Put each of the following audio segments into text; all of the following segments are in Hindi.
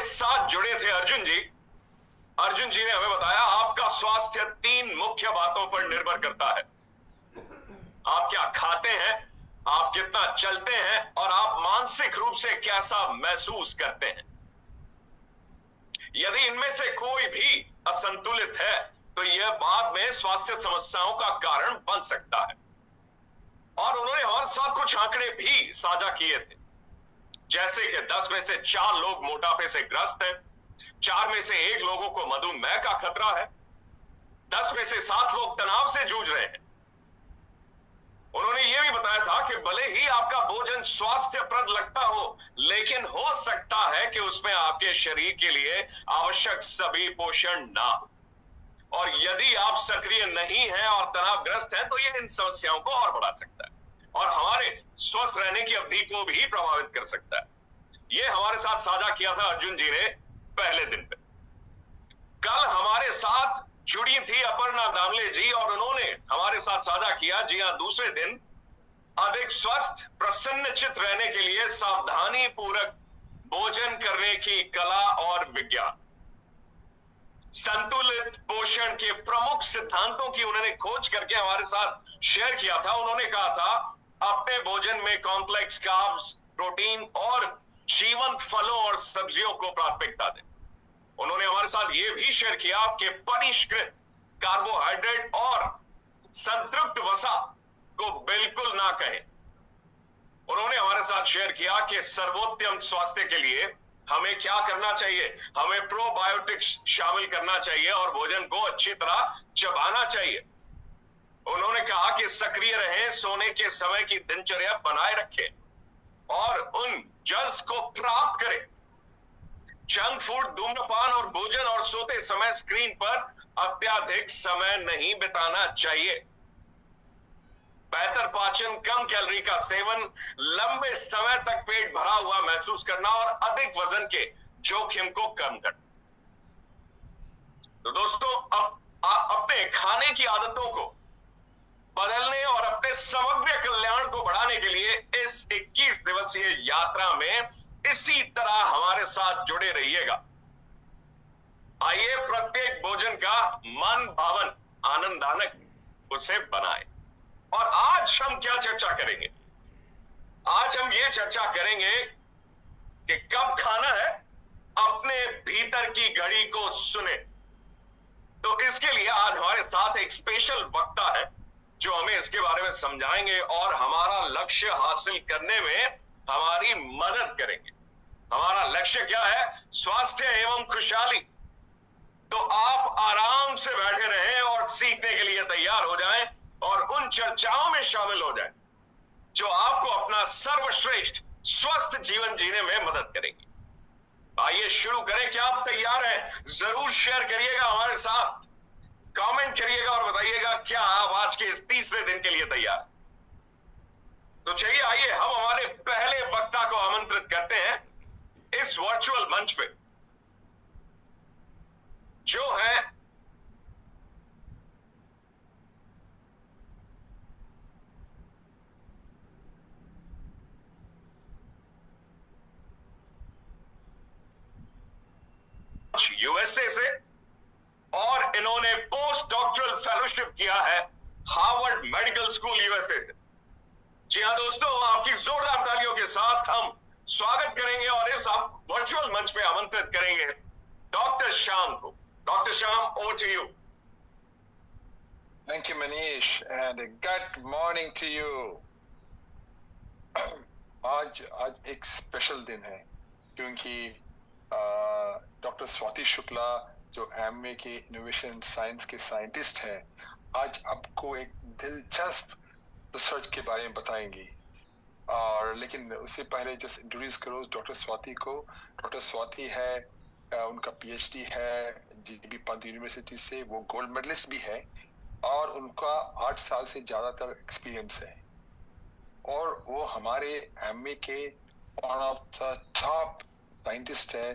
साथ जुड़े थे अर्जुन जी। अर्जुन जी ने हमें बताया आपका स्वास्थ्य 3 मुख्य बातों पर निर्भर करता है। आप क्या खाते हैं, आप कितना चलते हैं और आप मानसिक रूप से कैसा महसूस करते हैं। यदि इनमें से कोई भी असंतुलित है तो यह बाद में स्वास्थ्य समस्याओं का कारण बन सकता है। और उन्होंने हमारे साथ कुछ आंकड़े भी साझा किए थे, जैसे कि 10 में से 4 लोग मोटापे से ग्रस्त हैं, 4 में से 1 लोगों को मधुमेह का खतरा है, 10 में से 7 लोग तनाव से जूझ रहे हैं। उन्होंने यह भी बताया था कि भले ही आपका भोजन स्वास्थ्यप्रद लगता हो, लेकिन हो सकता है कि उसमें आपके शरीर के लिए आवश्यक सभी पोषण ना हो। और यदि आप सक्रिय नहीं हैं और तनावग्रस्त हैं तो यह इन समस्याओं को और बढ़ा सकता है और हमारे स्वस्थ रहने की अवधि को भी प्रभावित कर सकता है। यह हमारे साथ साझा किया था अर्जुन जी ने पहले दिन पे। कल हमारे साथ जुड़ी थी अपर्णा दामले जी और उन्होंने हमारे साथ साझा किया, जी हां, दूसरे दिन अधिक स्वस्थ प्रसन्नचित रहने के लिए सावधानी पूर्वक भोजन करने की कला और विज्ञान, संतुलित पोषण के प्रमुख सिद्धांतों की उन्होंने खोज करके हमारे साथ शेयर किया था। उन्होंने कहा था अपने भोजन में कॉम्प्लेक्स कार्ब्स, प्रोटीन और जीवंत फलों और सब्जियों को प्राथमिकता दें। उन्होंने हमारे साथ यह भी शेयर किया कि परिष्कृत कार्बोहाइड्रेट और संतृप्त वसा को बिल्कुल ना कहें। उन्होंने हमारे साथ शेयर किया कि सर्वोत्तम स्वास्थ्य के लिए हमें क्या करना चाहिए। हमें प्रोबायोटिक्स शामिल करना चाहिए और भोजन को अच्छी तरह चबाना चाहिए। उन्होंने कहा कि सक्रिय रहें, सोने के समय की दिनचर्या बनाए रखें और उन जज को प्राप्त करें। जंक फूड, धूम्रपान और भोजन और सोते समय स्क्रीन पर अत्यधिक समय नहीं बिताना चाहिए। बेहतर पाचन, कम कैलोरी का सेवन, लंबे समय तक पेट भरा हुआ महसूस करना और अधिक वजन के जोखिम को कम करना। तो दोस्तों, अब अपने खाने की आदतों को बदलने और अपने समग्र कल्याण को बढ़ाने के लिए इस 21 दिवसीय यात्रा में इसी तरह हमारे साथ जुड़े रहिएगा। आइए प्रत्येक भोजन का मन भावन आनंदानक उसे बनाएं। और आज हम क्या चर्चा करेंगे? आज हम ये चर्चा करेंगे कि कब खाना है, अपने भीतर की घड़ी को सुने। तो इसके लिए आज हमारे साथ एक स्पेशल वक्ता है जो हमें इसके बारे में समझाएंगे और हमारा लक्ष्य हासिल करने में हमारी मदद करेंगे। हमारा लक्ष्य क्या है? स्वास्थ्य एवं खुशहाली। तो आप आराम से बैठे रहें और सीखने के लिए तैयार हो जाएं और उन चर्चाओं में शामिल हो जाएं जो आपको अपना सर्वश्रेष्ठ स्वस्थ जीवन जीने में मदद करेगी। आइए शुरू करें। क्या आप तैयार हैं? जरूर शेयर करिएगा हमारे साथ, कमेंट करिएगा और बताइएगा क्या आप आज के इस 30वें दिन के लिए तैयार। तो चलिए, आइए हम हमारे पहले वक्ता को आमंत्रित करते हैं इस वर्चुअल मंच पे, जो है यूएसए से और इन्होंने पोस्ट डॉक्टरल फेलोशिप किया है हार्वर्ड मेडिकल स्कूल यूएसए से। जी हां दोस्तों, आपकी जोरदार तालियों के साथ हम स्वागत करेंगे और इस वर्चुअल मंच पे आमंत्रित करेंगे डॉक्टर श्याम को। Doctor Shyam, over to you. Thank you, Manish, and good morning to you. आज एक स्पेशल दिन है क्योंकि डॉक्टर स्वाति शुक्ला जो एमए के इनोवेशन साइंस के साइंटिस्ट हैं, आज आपको एक दिलचस्प रिसर्च के बारे में बताएंगी। और लेकिन उससे पहले जस्ट इंट्रोड्यूस करो डॉक्टर स्वाति को। डॉक्टर स्वाति है, उनका पीएचडी है जीबी पंत यूनिवर्सिटी से, वो गोल्ड मेडलिस्ट भी है और उनका 8 साल से ज़्यादातर एक्सपीरियंस है और वो हमारे एमए के one of the top scientist है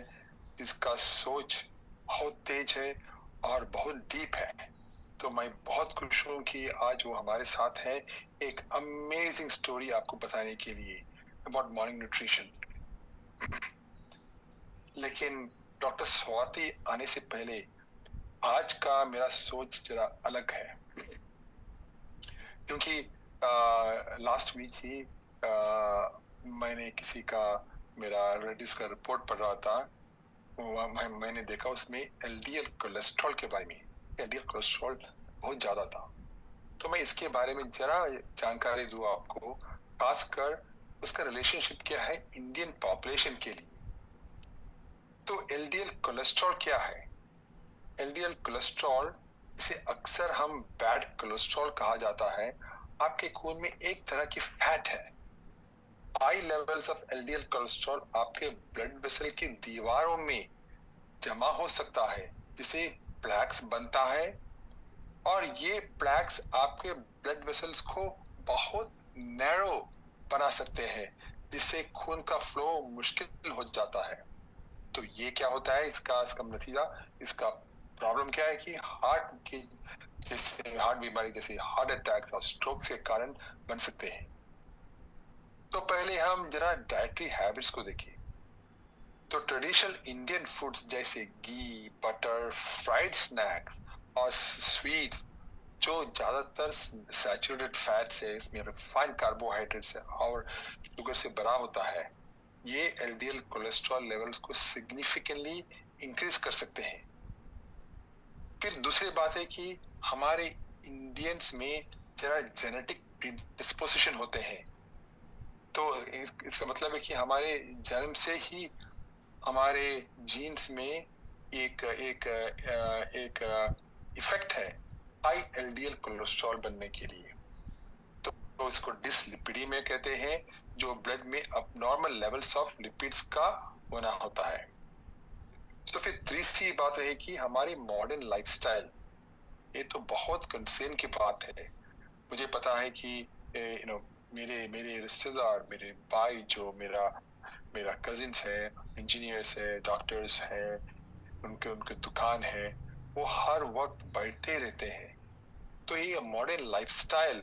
जिसका सोच बहुत तेज है और बहुत डीप है। तो मैं बहुत खुश हूँ कि आज वो हमारे साथ है एक अमेजिंग स्टोरी आपको बताने के लिए अबाउट मॉर्निंग न्यूट्रिशन। लेकिन डॉक्टर स्वाति आने से पहले आज का मेरा सोच जरा अलग है, क्योंकि लास्ट वीक ही मैंने किसी का मेरा रेडिस का रिपोर्ट पढ़ रहा था। मैंने देखा उसमें एलडीएल कोलेस्ट्रॉल के बारे में, एलडीएल कोलेस्ट्रॉल बहुत ज्यादा था। तो मैं इसके बारे में जरा जानकारी दूं आपको, खासकर उसका रिलेशनशिप क्या है इंडियन पॉपुलेशन के लिए। तो एलडीएल कोलेस्ट्रॉल क्या है? एलडीएल कोलेस्ट्रॉल, इसे अक्सर हम बैड कोलेस्ट्रॉल कहा जाता है। आपके खून में एक तरह की फैट है। High levels of LDL cholesterol आपके ब्लड वेसल की दीवारों में जमा हो सकता है, जिसे प्लैक्स बनता है, और ये प्लैक्स आपके ब्लड वेसल्स को बहुत नैरो बना सकते हैं, जिससे खून का फ्लो मुश्किल हो जाता है। तो ये क्या होता है, इसका नतीजा, इसका प्रॉब्लम क्या है कि हार्ट की जैसे हार्ट बीमारी जैसे हार्ट अटैक्स और स्ट्रोक्स के कारण बन सकते हैं। तो पहले हम जरा डाइटरी हैबिट्स को देखें। तो ट्रेडिशनल इंडियन फूड्स जैसे घी, बटर, फ्राइड स्नैक्स और स्वीट्स जो ज्यादातर सैचुरेटेड फैट से, इसमें रिफाइंड कार्बोहाइड्रेट से और शुगर से भरा होता है, ये एलडीएल कोलेस्ट्रॉल लेवल्स को सिग्निफिकेंटली इंक्रीज कर सकते हैं। फिर दूसरी बात है कि हमारे इंडियंस में जरा जेनेटिक प्रीडिस्पोजिशन होते हैं। तो इसका मतलब है कि हमारे जन्म से ही हमारे जीन्स में एक एक एक इफेक्ट है हाई एलडीएल कोलेस्ट्रॉल बनने के लिए। तो इसको डिसलिपिडीमिया कहते हैं, जो ब्लड में अबनॉर्मल लेवल्स ऑफ लिपिड्स का होना होता है। तो फिर तीसरी बात है कि हमारी मॉडर्न लाइफस्टाइल, ये तो बहुत कंसर्न की बात है। मुझे पता है कि मेरे रिश्तेदार, मेरे भाई जो मेरा कजिन्स है, इंजीनियर्स है, डॉक्टर्स है, उनके दुकान है, वो हर वक्त बैठते रहते हैं। तो ये मॉडर्न लाइफस्टाइल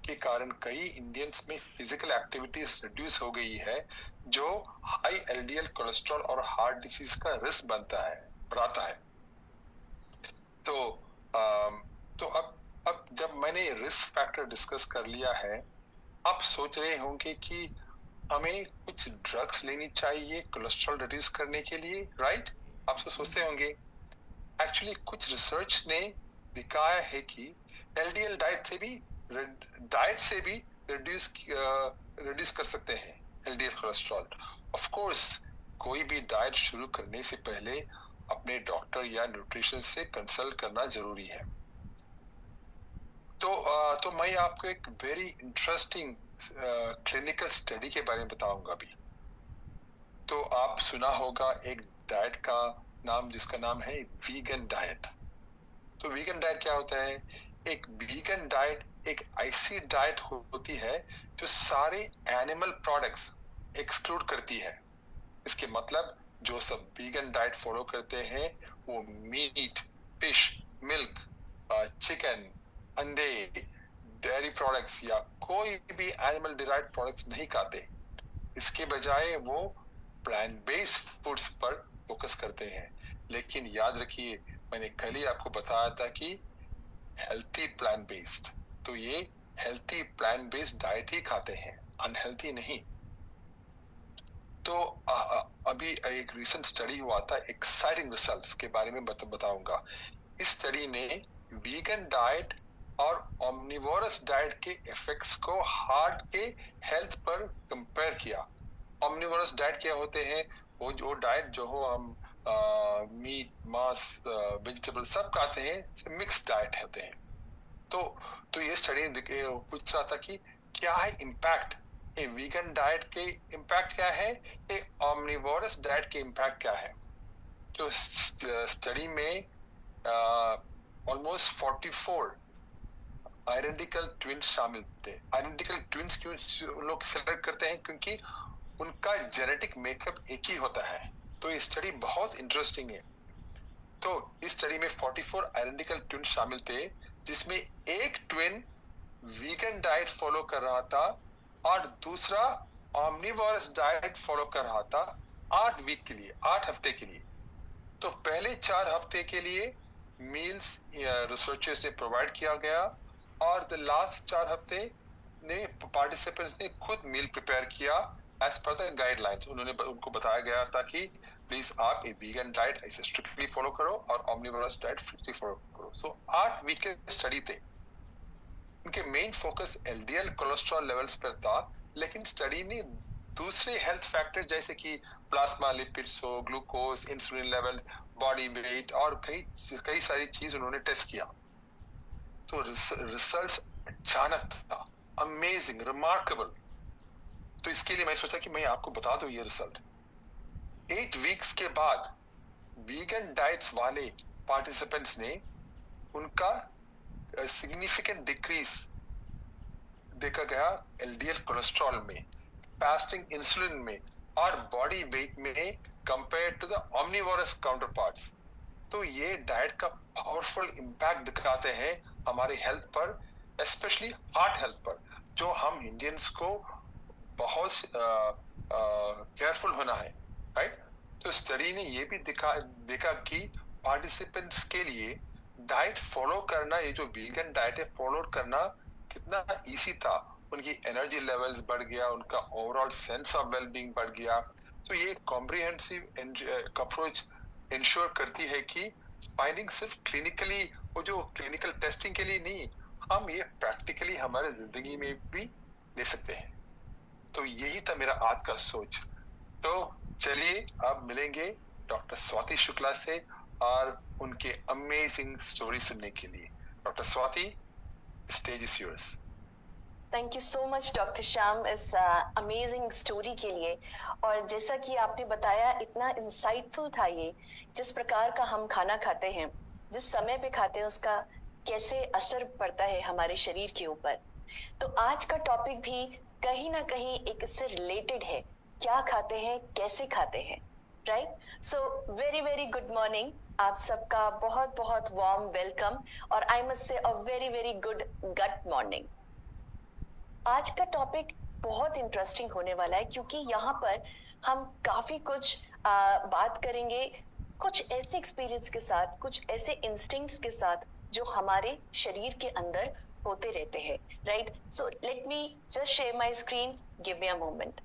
के कारण कई इंडियंस में फिजिकल एक्टिविटीज रिड्यूस हो गई है, जो हाई एलडीएल कोलेस्ट्रॉल और हार्ट डिसीज का रिस्क बढ़ाता है। तो अब जब मैंने रिस्क फैक्टर डिस्कस कर लिया है, आप सोच रहे होंगे कि हमें कुछ ड्रग्स लेनी चाहिए कोलेस्ट्रॉल रिड्यूस करने के लिए, राइट? आप तो सोचते होंगे। एक्चुअली कुछ रिसर्च ने दिखाया है कि एलडीएल डाइट से भी रिड्यूस कर सकते हैं एलडीएल कोलेस्ट्रॉल। ऑफ कोर्स कोई भी डाइट शुरू करने से पहले अपने डॉक्टर या न्यूट्रिशन से कंसल्ट करना जरूरी है। तो मैं आपको एक वेरी इंटरेस्टिंग क्लिनिकल स्टडी के बारे में बताऊंगा अभी। तो आप सुना होगा एक डाइट का नाम, जिसका नाम है वीगन डाइट। तो वीगन डाइट क्या होता है? एक वीगन डाइट एक ऐसी डाइट होती है जो सारे एनिमल प्रोडक्ट्स एक्सक्लूड करती है। इसके मतलब जो सब वीगन डाइट फॉलो करते हैं वो मीट, फिश, मिल्क, चिकन, अंडे, डेयरी प्रोडक्ट्स या कोई भी एनिमल डिराइव्ड प्रोडक्ट्स नहीं खाते। इसके बजाय वो प्लांट बेस्ड फूड्स पर फोकस करते हैं। लेकिन याद रखिए, मैंने कल ही आपको बताया था कि हेल्थी प्लांट बेस्ड, तो ये हेल्थी प्लांट बेस्ड डाइट ही खाते हैं, अनहेल्थी नहीं। तो अभी एक रिसेंट स्टडी हुआ था, एक्साइटिंग रिजल्ट्स के बारे में बताऊंगा। इस स्टडी ने वीगन डाइट और ओमनिवोरस डाइट के इफेक्ट्स को हार्ट के हेल्थ पर कंपेयर किया। ओमनिवोरस डाइट क्या होते हैं? वो जो डाइट जो हो हम मीट, मांस, वेजिटेबल सब खाते हैं, मिक्स डाइट होते हैं। तो ये स्टडी पूछ रहा था कि क्या है इम्पैक्ट, ये वीगन डाइट के इम्पैक्ट क्या है, ये ओमनिवोरस डाइट के इम्पैक्ट क्या है। तो स्टडी में ऑलमोस्ट 44 आइडेंटिकल ट्विंस शामिल थे। आइडेंटिकल ट्विंस क्यों लोग सेलेक्ट करते हैं? क्योंकि उनका जेनेटिक मेकअप एक ही होता है। तो ये स्टडी बहुत इंटरेस्टिंग है। तो इस स्टडी में 44 आइडेंटिकल ट्विन शामिल थे, जिसमें एक ट्विन वीगन डाइट फॉलो कर रहा था और दूसरा ऑमनिवोरस डाइट फॉलो कर रहा था। 8 वीक के लिए, 8 हफ्ते के लिए। तो पहले 4 हफ्ते के लिए मील्स रिसर्चर्स ने प्रोवाइड किया गया, और द लास्ट 4 हफ्ते ने पार्टिसिपेंट्स ने खुद मील प्रिपेयर किया एज पर द गाइडलाइंस। उनको बताया गया था कि प्लीज आप एक वीगन डाइट ऐसे स्ट्रिक्टली फॉलो करो और ऑमनिवोरस डाइट स्ट्रिक्टली फॉलो करो। सो 8 वीक के स्टडी थे। उनके main focus LDL cholesterol levels पर था, लेकिन स्टडी ने दूसरे हेल्थ फैक्टर जैसे कि प्लाज्मा लिपिड्स हो, glucose, insulin level, body weight और कई सारी चीज उन्होंने टेस्ट किया। तो रिजल्ट्स अचानक था, अमेजिंग, रिमार्केबल। तो इसके लिए मैं सोचा कि मैं आपको बता दूं ये रिजल्ट। 8 वीक्स के बाद वीगन डाइट्स वाले पार्टिसिपेंट्स ने उनका सिग्निफिकेंट डिक्रीज देखा गया एलडीएल कोलेस्ट्रॉल में, फास्टिंग इंसुलिन में और बॉडी वेट में कंपेयर टू द ऑमनिवोरस काउंटरपार्ट्स। तो ये डाइट का पावरफुल इंपैक्ट दिखाते हैं हमारे हेल्थ पर, स्पेशली हार्ट हेल्थ पर, जो हम इंडियंस को बहुत केयरफुल होना है, राइट। तो स्टडी ने ये भी देखा कि पार्टिसिपेंट्स के लिए डाइट फॉलो करना, ये जो वीगन डाइट है फॉलो करना कितना इजी था। उनकी एनर्जी लेवल्स बढ़ गया, उनका ओवरऑल सेंस ऑफ वेलबींग बढ़ गया। तो ये कॉम्प्रिहेंसिव अप्रोच इंश्योर करती है कि फाइंडिंग सिर्फ क्लिनिकली, वो जो क्लिनिकल टेस्टिंग के लिए नहीं, हम ये प्रैक्टिकली हमारे जिंदगी में भी ले सकते हैं। तो यही था मेरा आज का सोच। तो चलिए अब मिलेंगे डॉक्टर स्वाति शुक्ला से और उनके अमेजिंग स्टोरी सुनने के लिए। Doctor Swati, stage is yours. Thank you so much doctor Shyam इस अमेजिंग स्टोरी के लिए। और जैसा कि आपने बताया, इतना इंसाइटफुल था ये। जिस प्रकार का हम खाना खाते हैं, जिस समय पे खाते हैं, उसका कैसे असर पड़ता है हमारे शरीर के ऊपर। तो आज का टॉपिक भी कहीं ना कहीं एक इससे रिलेटेड है, क्या खाते हैं, कैसे खाते हैं, right. So very very good morning, आप सबका बहुत बहुत वार्म वेलकम, और I must say a very very good gut morning. आज का टॉपिक बहुत इंटरेस्टिंग होने वाला है, क्योंकि यहाँ पर हम काफी कुछ बात करेंगे, कुछ ऐसे एक्सपीरियंस के साथ, कुछ ऐसे इंस्टिंक्ट्स के साथ जो हमारे शरीर के अंदर होते रहते हैं, right. So let me just share my screen, give me a moment.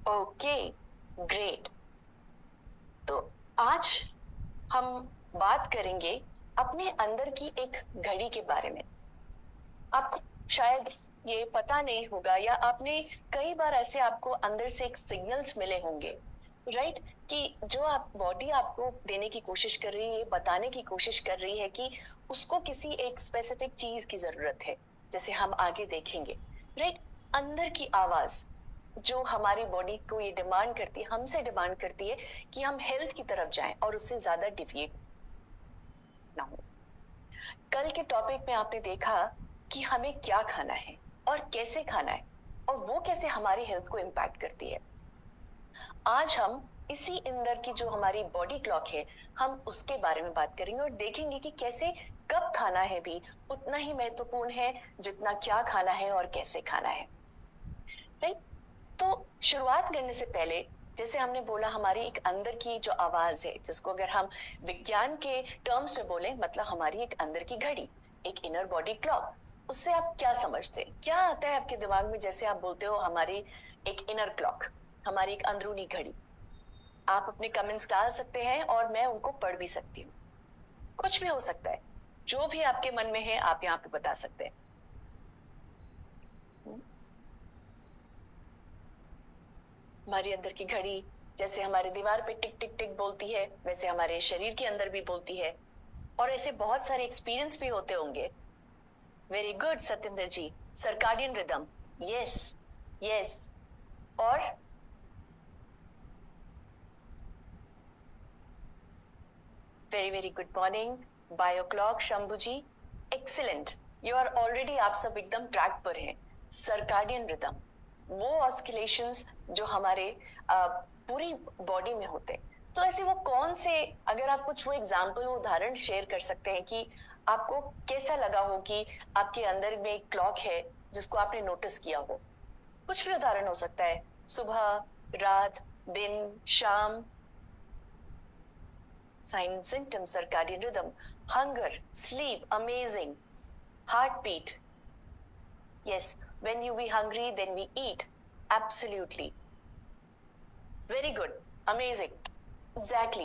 Okay, great. तो आज हम बात करेंगे अपने अंदर की एक घड़ी के बारे में। आपको शायद ये पता नहीं होगा, या आपने कई बार ऐसे आपको अंदर से एक सिग्नल्स मिले होंगे, राइट, कि जो आप बॉडी आपको देने की कोशिश कर रही है, बताने की कोशिश कर रही है कि उसको किसी एक स्पेसिफिक चीज की जरूरत है, जैसे हम आगे देखेंगे, राइट। अंदर की आवाज जो हमारी बॉडी को ये डिमांड करती है, हमसे डिमांड करती है कि हम हेल्थ की तरफ जाएं और उससे ज्यादा डिविएट ना हो। कल के टॉपिक में आपने देखा कि हमें क्या खाना है और कैसे खाना है, और वो कैसे हमारी हेल्थ को इम्पैक्ट करती है। आज हम इसी अंदर की जो हमारी बॉडी क्लॉक है, हम उसके बारे में बात करेंगे और देखेंगे कि कैसे कब खाना है भी उतना ही महत्वपूर्ण है जितना क्या खाना है और कैसे खाना है, राइट। तो शुरुआत करने से पहले, जैसे हमने बोला, हमारी एक अंदर की जो आवाज है, जिसको अगर हम विज्ञान के टर्म्स में बोले, मतलब हमारी एक अंदर की घड़ी, एक इनर बॉडी क्लॉक। उससे आप क्या समझते हैं, क्या आता है आपके दिमाग में जैसे आप बोलते हो हमारी एक इनर क्लॉक, हमारी एक अंदरूनी घड़ी? आप अपने कमेंट्स डाल सकते हैं और मैं उनको पढ़ भी सकती हूँ। कुछ भी हो सकता है, जो भी आपके मन में है आप यहाँ पे बता सकते हैं। हमारी अंदर की घड़ी जैसे हमारे दीवार पे टिक टिक टिक बोलती है, वैसे हमारे शरीर के अंदर भी बोलती है, और ऐसे बहुत सारे एक्सपीरियंस भी होते होंगे। Very good Satyendra ji, circadian rhythm, yes yes. और very very good morning, bio clock Shambhu ji, excellent, you are already, आप सब एकदम ट्रैक पर हैं। सर्काडियन रिदम, वो ऑस्किलेशंस जो हमारे पूरी बॉडी में होते हैं। तो ऐसे वो कौन से, अगर आप कुछ वो एग्जाम्पल, वो उदाहरण शेयर कर सकते हैं कि आपको कैसा लगा हो कि आपके अंदर में एक क्लॉक है जिसको आपने नोटिस किया हो। कुछ भी उदाहरण हो सकता है, सुबह, रात, दिन, शाम। Sign symptom, circadian rhythm, hunger, sleep, amazing, heartbeat. Yes, when you be hungry, then we eat. Absolutely. Very good. Amazing. Exactly.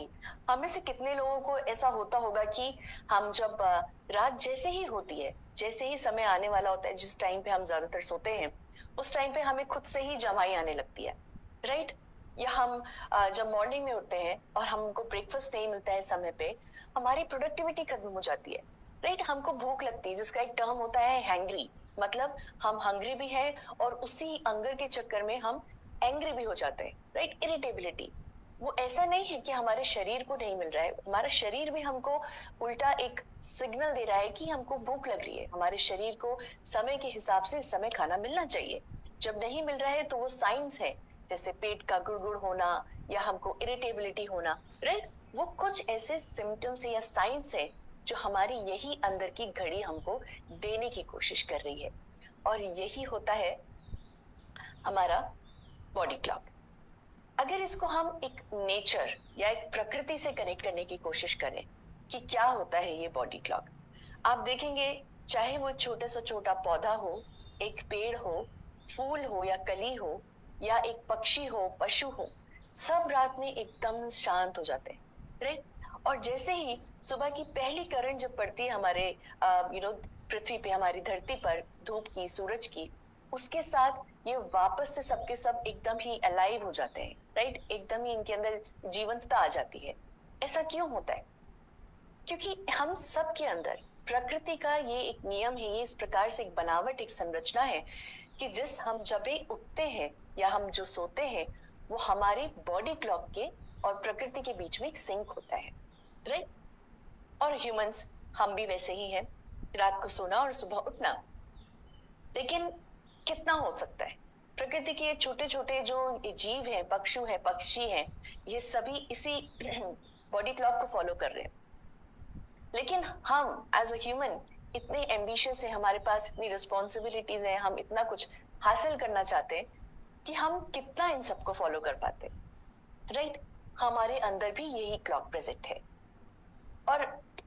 हम में से कितने लोगों को ऐसा होता होगा कि हम जब रात जैसे ही होती है, जैसे ही समय आने वाला होता है, जिस टाइम पे हम ज्यादातर सोते हैं, उस टाइम पे हमें खुद से ही जमाई आने लगती है, राइट? या हम जब मॉर्निंग में उठते हैं और हमको ब्रेकफास्ट नहीं मिलता है समय पे, हमारी प्रोडक्टिविटी खत्म हो जाती है, राइट? हमको भूख लगती है, जिसका एक टर्म होता है हैंग्री, मतलब हम हंग्री भी हैं और उसी हंगर के चक्कर में हम एंग्री भी हो जाते हैं, राइट? इरिटेबिलिटी। वो ऐसा नहीं है कि हमारे शरीर को नहीं मिल रहा है, हमारा शरीर भी हमको उल्टा एक सिग्नल दे रहा है कि हमको भूख लग रही है। हमारे शरीर को समय के हिसाब से इस समय खाना मिलना चाहिए। जब नहीं मिल रहा है तो वो साइंस है, जैसे पेट का गुड़गुड़ होना या हमको इरिटेबिलिटी होना, राइट? वो कुछ ऐसे सिम्टम्स या साइंस है जो हमारी यही अंदर की घड़ी हमको देने की कोशिश कर रही है, और यही होता है हमारा बॉडी क्लॉक। अगर इसको हम एक नेचर या एक प्रकृति से कनेक्ट करने की कोशिश करें कि क्या होता है ये बॉडी क्लॉक, आप देखेंगे चाहे वो एक छोटा सा छोटा पौधा हो, एक पेड़ हो, फूल हो या कली हो, या एक पक्षी हो, पशु हो, सब रात में एकदम शांत हो जाते हैं, राइट? और जैसे ही सुबह की पहली किरण जब पड़ती है हमारे पृथ्वी पे, हमारी धरती पर, धूप की, सूरज की, उसके साथ ये वापस से सबके सब एकदम ही अलाइव हो जाते हैं, राइट? एकदम ही इनके अंदर जीवंतता आ जाती है। ऐसा क्यों होता है? क्योंकि हम सब के अंदर प्रकृति का ये एक नियम है, ये इस प्रकार से एक बनावट, एक संरचना है कि हम जब भी उठते हैं या हम जो सोते हैं, वो हमारी बॉडी क्लॉक के और प्रकृति के बीच में एक सिंक होता है, राइट? और ह्यूमंस, हम भी वैसे ही हैं, रात को सोना और सुबह उठना। लेकिन कितना हो सकता है? प्रकृति के छोटे छोटे जो जीव हैं, पक्षु हैं, पक्षी हैं, ये सभी इसी बॉडी क्लॉक को फॉलो कर रहे हैं। लेकिन हम एज अ ह्यूमन इतने एम्बिशियस है, हमारे पास इतनी रिस्पॉन्सिबिलिटीज हैं, हम इतना कुछ हासिल करना चाहते हैं कि हम कितना इन सबको फॉलो कर पाते, राइट? हमारे अंदर भी यही क्लॉक प्रेजेंट है। और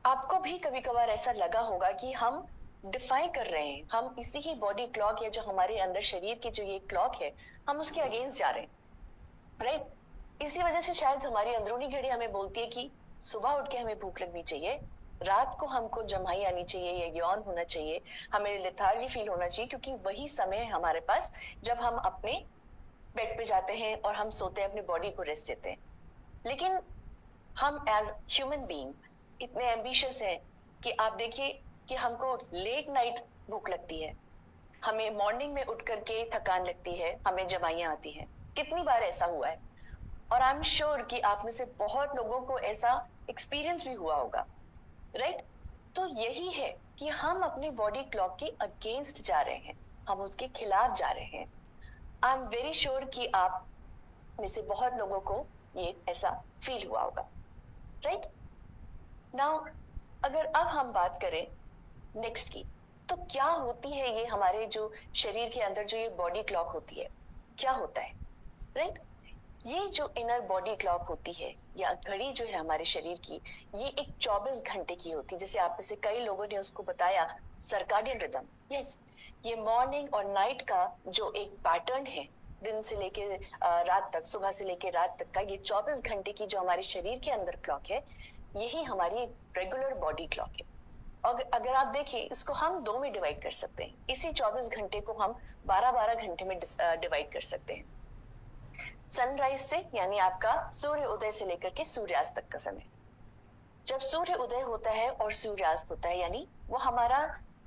आपको भी कभी कभार ऐसा लगा होगा कि हम डिफाई कर रहे हैं, हम इसी ही बॉडी क्लॉक या जो हमारे अंदर शरीर की जो ये क्लॉक है, हम उसके अगेंस्ट जा रहे हैं, राइट? इसी वजह से शायद हमारी अंदरूनी घड़ी हमें बोलती है कि सुबह उठ के हमें भूख लगनी चाहिए, रात को हमको जमाई आनी चाहिए या यौन होना चाहिए, हमें लेथार्जी फील होना चाहिए, क्योंकि वही समय है हमारे पास जब हम अपने बेड पे जाते हैं और हम सोते हैं, अपनी बॉडी को रेस्ट देते हैं। लेकिन हम एज ह्यूमन बीइंग इतने एम्बिशियस हैं कि आप देखिए कि हमको लेट नाइट भूख लगती है, हमें मॉर्निंग में उठ करके थकान लगती है, हमें जमाइयां आती हैं। कितनी बार ऐसा हुआ है? और आई एम श्योर कि आप में से बहुत लोगों को ऐसा एक्सपीरियंस भी हुआ होगा, राइट? तो यही है कि हम अपनी बॉडी क्लॉक के अगेंस्ट जा रहे हैं, हम उसके खिलाफ जा रहे हैं। आई एम वेरी श्योर कि आप में से बहुत लोगों को ये ऐसा फील हुआ होगा, राइट? नाउ अगर अब हम बात करें नेक्स्ट की, तो क्या होती है ये हमारे जो शरीर के अंदर जो ये बॉडी क्लॉक होती है, क्या होता है, राइट? ये जो इनर बॉडी क्लॉक होती है या घड़ी जो है हमारे शरीर की, ये एक 24 घंटे की होती है, जैसे आप में से कई लोगों ने उसको बताया सर्काडियन रिदम। यस, ये मॉर्निंग और नाइट का जो एक पैटर्न है, दिन से लेके रात तक, सुबह से लेके रात तक का ये 24 घंटे की जो हमारे शरीर के अंदर क्लॉक है, यही हमारी रेगुलर बॉडी क्लॉक है। और अगर आप देखें, इसको हम दो में डिवाइड कर सकते हैं, इसी 24 घंटे को हम 12-12 घंटे में डिवाइड कर सकते हैं। सनराइज से, यानी आपका सूर्य उदय से लेकर के सूर्यास्त तक का समय। जब सूर्य उदय होता है और सूर्यास्त होता है, यानी वो हमारा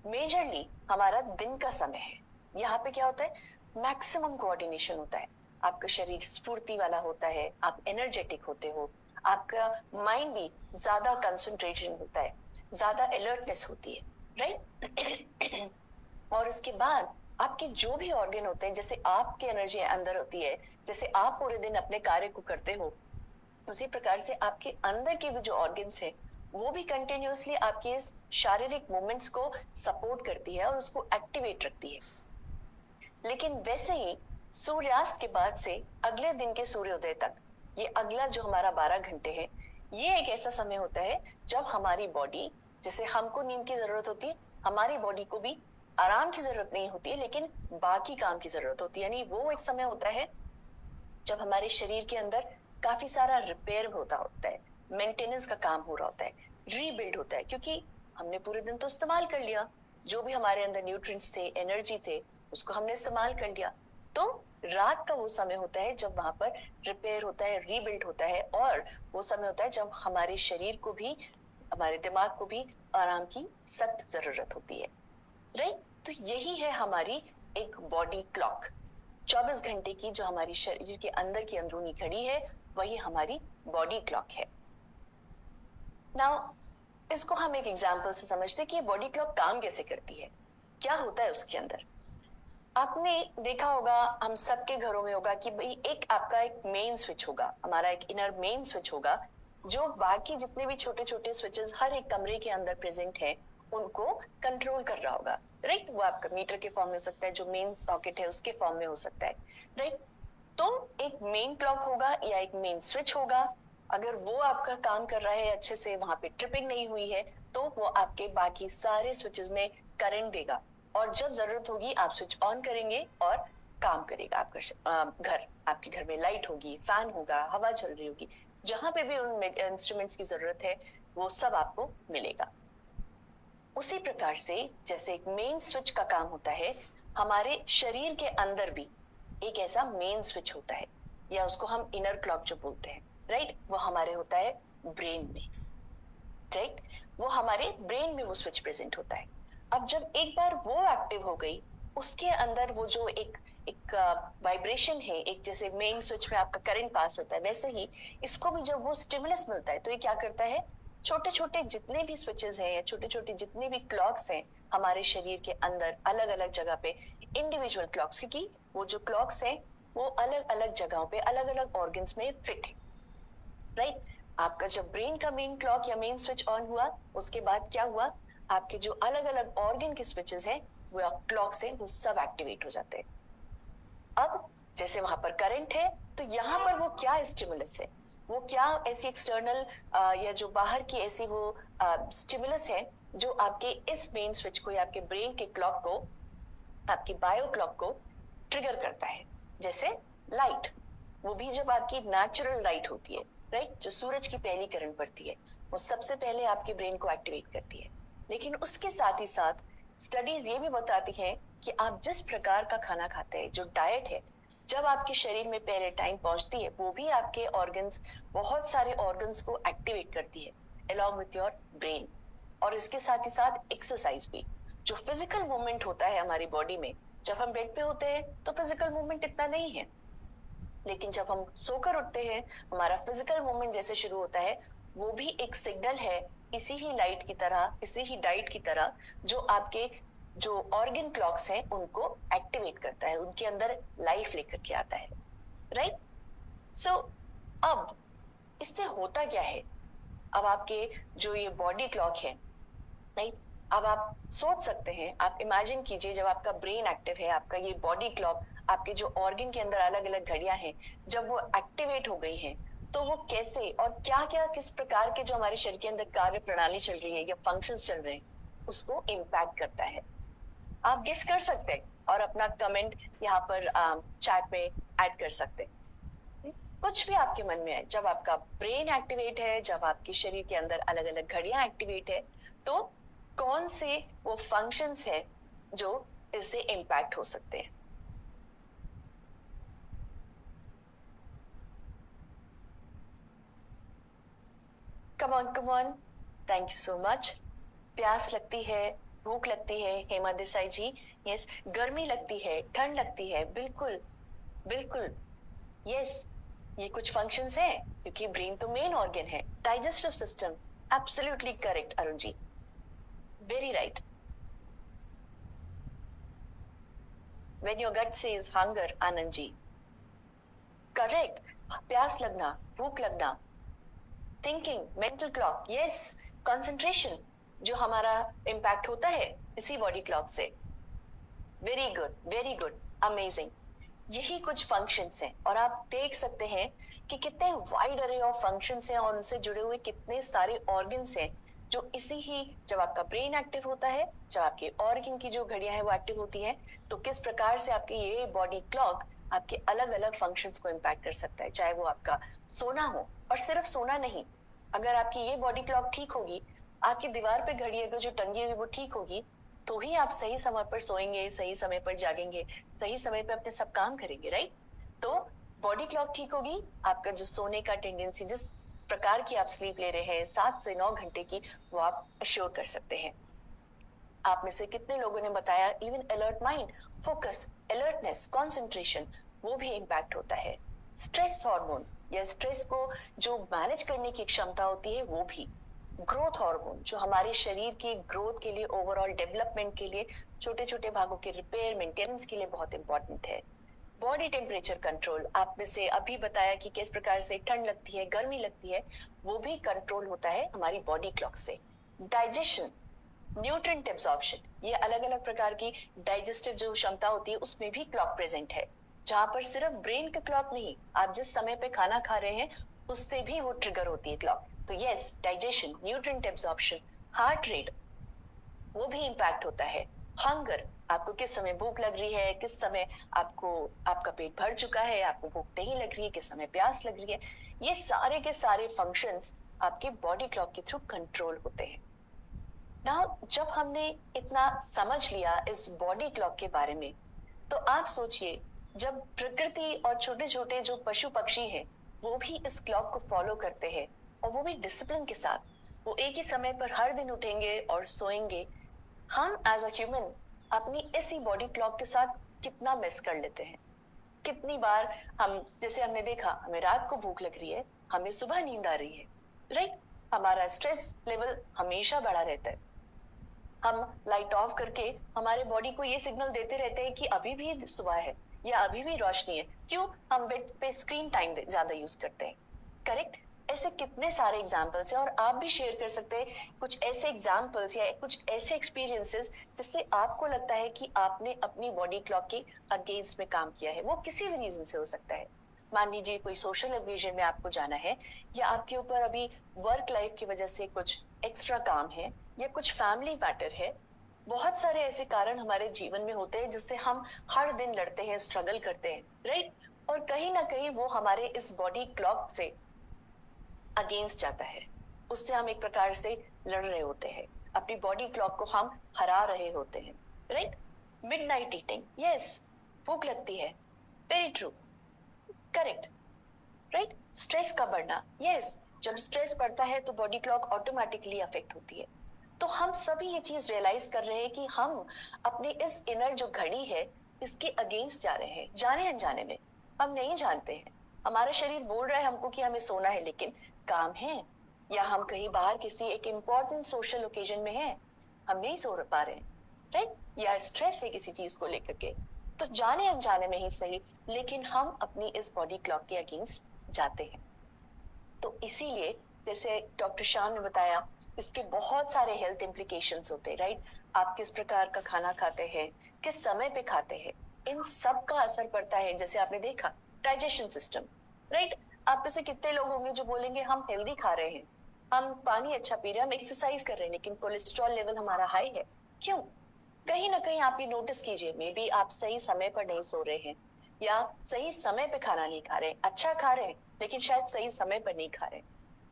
मेजरली हमारा दिन का समय है। यहाँ पे क्या होता है? मैक्सिमम कोऑर्डिनेशन होता है, आपका शरीर स्फूर्ति वाला होता है, आप एनर्जेटिक होते हो, आपका माइंड भी ज्यादा कंसंट्रेशन होता है, ज्यादा अलर्टनेस होती है, राइट? और उसके बाद आपके जो भी ऑर्गन होते हैं, जैसे आपकी एनर्जी अंदर होती है, जैसे आप पूरे दिन अपने कार्य को करते हो, उसी प्रकार से आपके अंदर के भी जो ऑर्गन्स है वो भी कंटिन्यूअसली आपके इस शारीरिक मूवमेंट्स को सपोर्ट करती है और उसको एक्टिवेट रखती है। लेकिन वैसे ही सूर्यास्त के बाद से अगले दिन के सूर्योदय तक, ये अगला जो हमारा 12 घंटे है, ये एक ऐसा समय होता है जब हमारी बॉडी, जैसे हमको नींद की जरूरत होती है, हमारी बॉडी को भी आराम की जरूरत नहीं होती है, लेकिन बाकी काम की जरूरत होती है। यानी वो एक समय होता है जब हमारे शरीर के अंदर काफी सारा रिपेयर होता है, मेंटेनेंस का काम हो रहा होता है, रीबिल्ड होता है, क्योंकि हमने पूरे दिन तो इस्तेमाल कर लिया, जो भी हमारे अंदर न्यूट्रिएंट्स थे, एनर्जी थे, उसको हमने इस्तेमाल कर लिया। तो रात का वो समय होता है जब वहां पर रिपेयर होता है, रीबिल्ड होता है, और वो समय होता है जब हमारे शरीर को भी, हमारे दिमाग को भी आराम की सख्त जरूरत होती है, राइट। तो यही है हमारी एक बॉडी क्लॉक, 24 घंटे की जो हमारी शरीर के अंदर की अंदरूनी घड़ी है, वही हमारी बॉडी क्लॉक है। नाउ इसको हम एक एग्जांपल से समझते हैं कि बॉडी क्लॉक काम कैसे करती है, क्या होता है उसके अंदर। आपने देखा होगा, हम सबके घरों में होगा कि भाई एक आपका एक मेन स्विच होगा, हमारा एक इनर मेन स्विच होगा, जो बाकी जितने भी छोटे छोटे स्विचेस हर एक कमरे के अंदर प्रेजेंट है उनको कंट्रोल कर रहा होगा, राइट। वो आपका मीटर के फॉर्म में हो सकता है, जो मेन सॉकेट है उसके फॉर्म में हो सकता है, राइट। तो एक मेन क्लॉक होगा या एक मेन स्विच होगा, अगर वो आपका काम कर रहा है अच्छे से, वहां पे ट्रिपिंग नहीं हुई है, तो वो आपके बाकी सारे स्विचेस में करंट देगा, और जब जरूरत होगी आप स्विच ऑन करेंगे और काम करेगा आपका घर। आपके घर में लाइट होगी, फैन होगा, हवा चल रही होगी, जहां पे भी उन इंस्ट्रूमेंट्स की जरूरत है वो सब आपको मिलेगा। उसी प्रकार से जैसे एक मेन स्विच का काम होता है, हमारे शरीर के अंदर भी एक ऐसा मेन स्विच होता है, या उसको हम इनर क्लॉक जो बोलते हैं, राइट। वो हमारे होता है ब्रेन में, राइट। वो हमारे ब्रेन में वो स्विच प्रेजेंट होता है। अब जब एक बार वो एक्टिव हो गई, उसके अंदर वो जो एक वाइब्रेशन है, एक जैसे मेन स्विच में आपका करंट पास होता है, वैसे ही इसको भी जब वो स्टिमुलस मिलता है तो ये क्या करता है, छोटे छोटे जितने भी स्विचेस हैं या छोटे छोटे जितने भी क्लॉक्स हैं हमारे शरीर के अंदर अलग अलग जगह पे, इंडिविजुअल क्लॉक्स, क्योंकि वो जो क्लॉक्स हैं वो अलग अलग जगहों पे अलग अलग ऑर्गन्स में फिट है, राइट। आपका जब ब्रेन का मेन क्लॉक या मेन स्विच ऑन हुआ, उसके बाद क्या हुआ, आपके जो अलग अलग ऑर्गन के स्विचेस हैं वो क्लॉक्स हैं, वो सब एक्टिवेट हो जाते हैं। अब जैसे वहां पर करंट है, तो यहाँ पर वो क्या स्टिमुलस है, वो क्या ऐसी एक्सटर्नल या जो बाहर की ऐसी वो स्टिमुलस है जो आपके इस मेन स्विच को या आपके ब्रेन के क्लॉक को, आपकी बायो क्लॉक को ट्रिगर करता है। जैसे लाइट, वो भी जब आपकी नेचुरल लाइट होती है, राइट, जो सूरज की पहली किरण पड़ती है, वो सबसे पहले आपके ब्रेन को एक्टिवेट करती है। लेकिन उसके साथ ही साथ स्टडीज ये भी बताती हैं कि आप जिस प्रकार का खाना खाते हैं, जो डाइट है, जब आपके शरीर में पहले टाइम पहुंचती है, वो भी आपके ऑर्गन्स, बहुत सारे ऑर्गन्स को एक्टिवेट करती है अलॉन्ग विथ योर ब्रेन। और इसके साथ ही साथ एक्सरसाइज भी, जो फिजिकल मूवमेंट होता है हमारी बॉडी में, जब हम बेड पे होते हैं तो फिजिकल मूवमेंट इतना नहीं है, लेकिन जब हम सोकर उठते हैं हमारा फिजिकल मूवमेंट जैसे शुरू होता है, वो भी एक सिग्नल है, इसी ही लाइट की तरह, इसी ही डाइट की तरह, जो आपके जो ऑर्गन क्लॉक्स हैं उनको एक्टिवेट करता है, उनके अंदर लाइफ लेकर के आता है, राइट। सो अब इससे होता क्या है, अब आपके जो ये बॉडी क्लॉक है, राइट, अब आप सोच सकते हैं, आप इमेजिन कीजिए जब आपका ब्रेन एक्टिव है, आपका ये बॉडी क्लॉक, आपके जो ऑर्गन के अंदर अलग अलग घड़ियां हैं, जब वो एक्टिवेट हो गई हैं, तो वो कैसे और क्या क्या किस प्रकार के जो हमारे शरीर के अंदर कार्य प्रणाली चल रही है या फंक्शंस चल रहे हैं, उसको इम्पैक्ट करता है। आप गेस कर सकते हैं और अपना कमेंट यहाँ पर चैट में ऐड कर सकते हैं, कुछ भी आपके मन में है। जब आपका ब्रेन एक्टिवेट है, जब आपके शरीर के अंदर अलग अलग घड़ियां एक्टिवेट है, तो कौन से वो फंक्शंस है जो इससे इम्पैक्ट हो सकते हैं। Come on, thank you so much. प्यास लगती है, भूख लगती है, हेमा देसाई जी, यस। गर्मी लगती है, ठंड लगती है, बिल्कुल बिल्कुल, यस। ये कुछ फंक्शंस हैं, क्योंकि ब्रेन तो मेन ऑर्गन है। Digestive system, absolutely correct Arun ji, very right. When your gut says hunger, Anand ji, correct. प्यास लगना, भूख लगना, thinking, mental clock, yes, concentration, जो हमारा इम्पैक्ट होता है इसी बॉडी क्लॉक से। Very good, amazing. यही कुछ फंक्शंस हैं और आप देख सकते हैं कि कितने वाइड अरे ऑफ फंक्शंस हैं और उनसे जुड़े हुए कितने सारे ऑर्गन्स हैं जो इसी ही, जब आपका ब्रेन एक्टिव होता है, जब आपके ऑर्गन की जो घड़ियां हैं वो एक्टिव होती हैं, तो किस प्रकार से आपके ये बॉडी क्लॉक आपके अलग अलग फंक्शंस को इम्पैक्ट कर सकता है। चाहे वो आपका सोना हो, और सिर्फ सोना नहीं, अगर आपकी ये बॉडी क्लॉक ठीक होगी, आपकी दीवार पे घड़ी अगर जो टंगी हुई वो ठीक होगी, तो ही आप सही समय पर सोएंगे, सही समय पर जागेंगे, सही समय पर अपने सब काम करेंगे, राइट? तो बॉडी क्लॉक ठीक होगी, आपका जो सोने का टेंडेंसी, जिस प्रकार की आप स्लीप ले रहे हैं 7 से 9 घंटे की, वो आप अश्योर कर सकते हैं। आप में से कितने लोगों ने बताया even alert mind, focus, alertness, concentration, वो भी इम्पैक्ट होता है। स्ट्रेस हार्मोन या स्ट्रेस को जो मैनेज करने की क्षमता होती है वो भी। ग्रोथ हार्मोन जो हमारे शरीर की ग्रोथ के लिए, ओवरऑल डेवलपमेंट के लिए, छोटे छोटे भागों के रिपेयर मेंटेनेंस के लिए बहुत इंपॉर्टेंट है। बॉडी टेम्परेचर कंट्रोल, आप में से अभी बताया कि किस प्रकार से ठंड लगती है, गर्मी लगती है, वो भी कंट्रोल होता है हमारी बॉडी क्लॉक से। डाइजेशन, न्यूट्रिएंट एब्जॉर्प्शन, ये अलग अलग प्रकार की डाइजेस्टिव जो क्षमता होती है उसमें भी क्लॉक प्रेजेंट है, जहां पर सिर्फ ब्रेन का क्लॉक नहीं, आप जिस समय पे खाना खा रहे हैं उससे भी वो ट्रिगर होती है क्लॉक। तो yes, digestion, nutrient absorption, heart rate, वो भी इम्पैक्ट होता है। हंगर, आपको किस समय भूख लग रही है, किस समय आपको, आपका पेट भर चुका है, आपको भूख नहीं लग रही है, किस समय प्यास लग रही है, ये सारे के सारे फंक्शंस आपके बॉडी क्लॉक के थ्रू कंट्रोल होते हैं। नाउ जब हमने इतना समझ लिया इस बॉडी क्लॉक के बारे में, तो आप सोचिए, जब प्रकृति और छोटे छोटे जो पशु पक्षी हैं वो भी इस क्लॉक को फॉलो करते हैं, और वो भी डिसिप्लिन के साथ, वो एक ही समय पर हर दिन उठेंगे और सोएंगे, हम एज अ ह्यूमन अपनी इसी बॉडी क्लॉक के साथ कितना मिस कर लेते हैं। कितनी बार हम, जैसे हमने देखा, हमें रात को भूख लग रही है, हमें सुबह नींद आ रही है, राइट? हमारा स्ट्रेस लेवल हमेशा बढ़ा रहता है, हम लाइट ऑफ करके हमारे बॉडी को ये सिग्नल देते रहते हैं कि अभी भी सुबह है या अभी भी रोशनी है। क्यों? हम बेड पे स्क्रीन टाइम ज्यादा यूज करते हैं, करेक्ट? ऐसे कितने सारे एग्जाम्पल्स हैं और आप भी शेयर कर सकते हैं कुछ ऐसे एग्जाम्पल्स या कुछ ऐसे एक्सपीरियंसेस जिससे आपको लगता है कि आपने अपनी बॉडी क्लॉक के अगेंस्ट में काम किया है। वो किसी भी रीजन से हो सकता है। मान लीजिए कोई सोशल ओकेजन में आपको जाना है, या आपके ऊपर अभी वर्क लाइफ की वजह से कुछ एक्स्ट्रा काम है, या कुछ फैमिली मैटर है। बहुत सारे ऐसे कारण हमारे जीवन में होते हैं जिससे हम हर दिन लड़ते हैं, स्ट्रगल करते हैं, राइट? और कहीं ना कहीं वो हमारे इस बॉडी क्लॉक से अगेंस्ट जाता है, उससे हम एक प्रकार से लड़ रहे होते हैं, अपनी बॉडी क्लॉक को हम हरा रहे होते हैं, राइट? मिडनाइट ईटिंग, यस, भूख लगती है, very true, correct, right? Stress का बढ़ना, यस, जब स्ट्रेस बढ़ता है तो बॉडी क्लॉक ऑटोमेटिकली अफेक्ट होती है। तो हम सभी ये चीज रियलाइज कर रहे हैं कि हम अपनी इस इनर जो घड़ी है इसके अगेंस्ट जा रहे हैं, जाने अनजाने में, हम नहीं जानते हैं। हमारा शरीर बोल रहा है हमको कि हमें सोना है, लेकिन काम है, या हम कहीं बाहर किसी एक इम्पोर्टेंट सोशल ओकेजन में हैं, हम नहीं सो पा रहे हैं, राइट? या स्ट्रेस है किसी चीज को लेकर के, तो जाने अनजाने में ही सही, लेकिन हम अपनी इस बॉडी क्लॉक के अगेंस्ट जाते हैं। तो इसीलिए जैसे डॉक्टर शाम ने बताया, इसके बहुत सारे हेल्थ इम्प्लीकेशंस होते हैं, राइट? आप किस प्रकार का खाना खाते हैं, किस समय पे खाते हैं, इन सब का असर पड़ता है। जैसे आपने देखा डाइजेशन सिस्टम, राइट? आप में से कितने लोग होंगे जो बोलेंगे हम हेल्दी खा रहे हैं, हम पानी अच्छा पी रहे हैं, हम एक्सरसाइज कर रहे हैं, लेकिन कोलेस्ट्रॉल लेवल हमारा हाई है। क्यों? कहीं ना कहीं आप ये नोटिस कीजिए, मे बी आप सही समय पर नहीं सो रहे हैं, या सही समय पे खाना नहीं खा रहे, अच्छा खा रहे हैं लेकिन शायद सही समय पर नहीं खा रहे।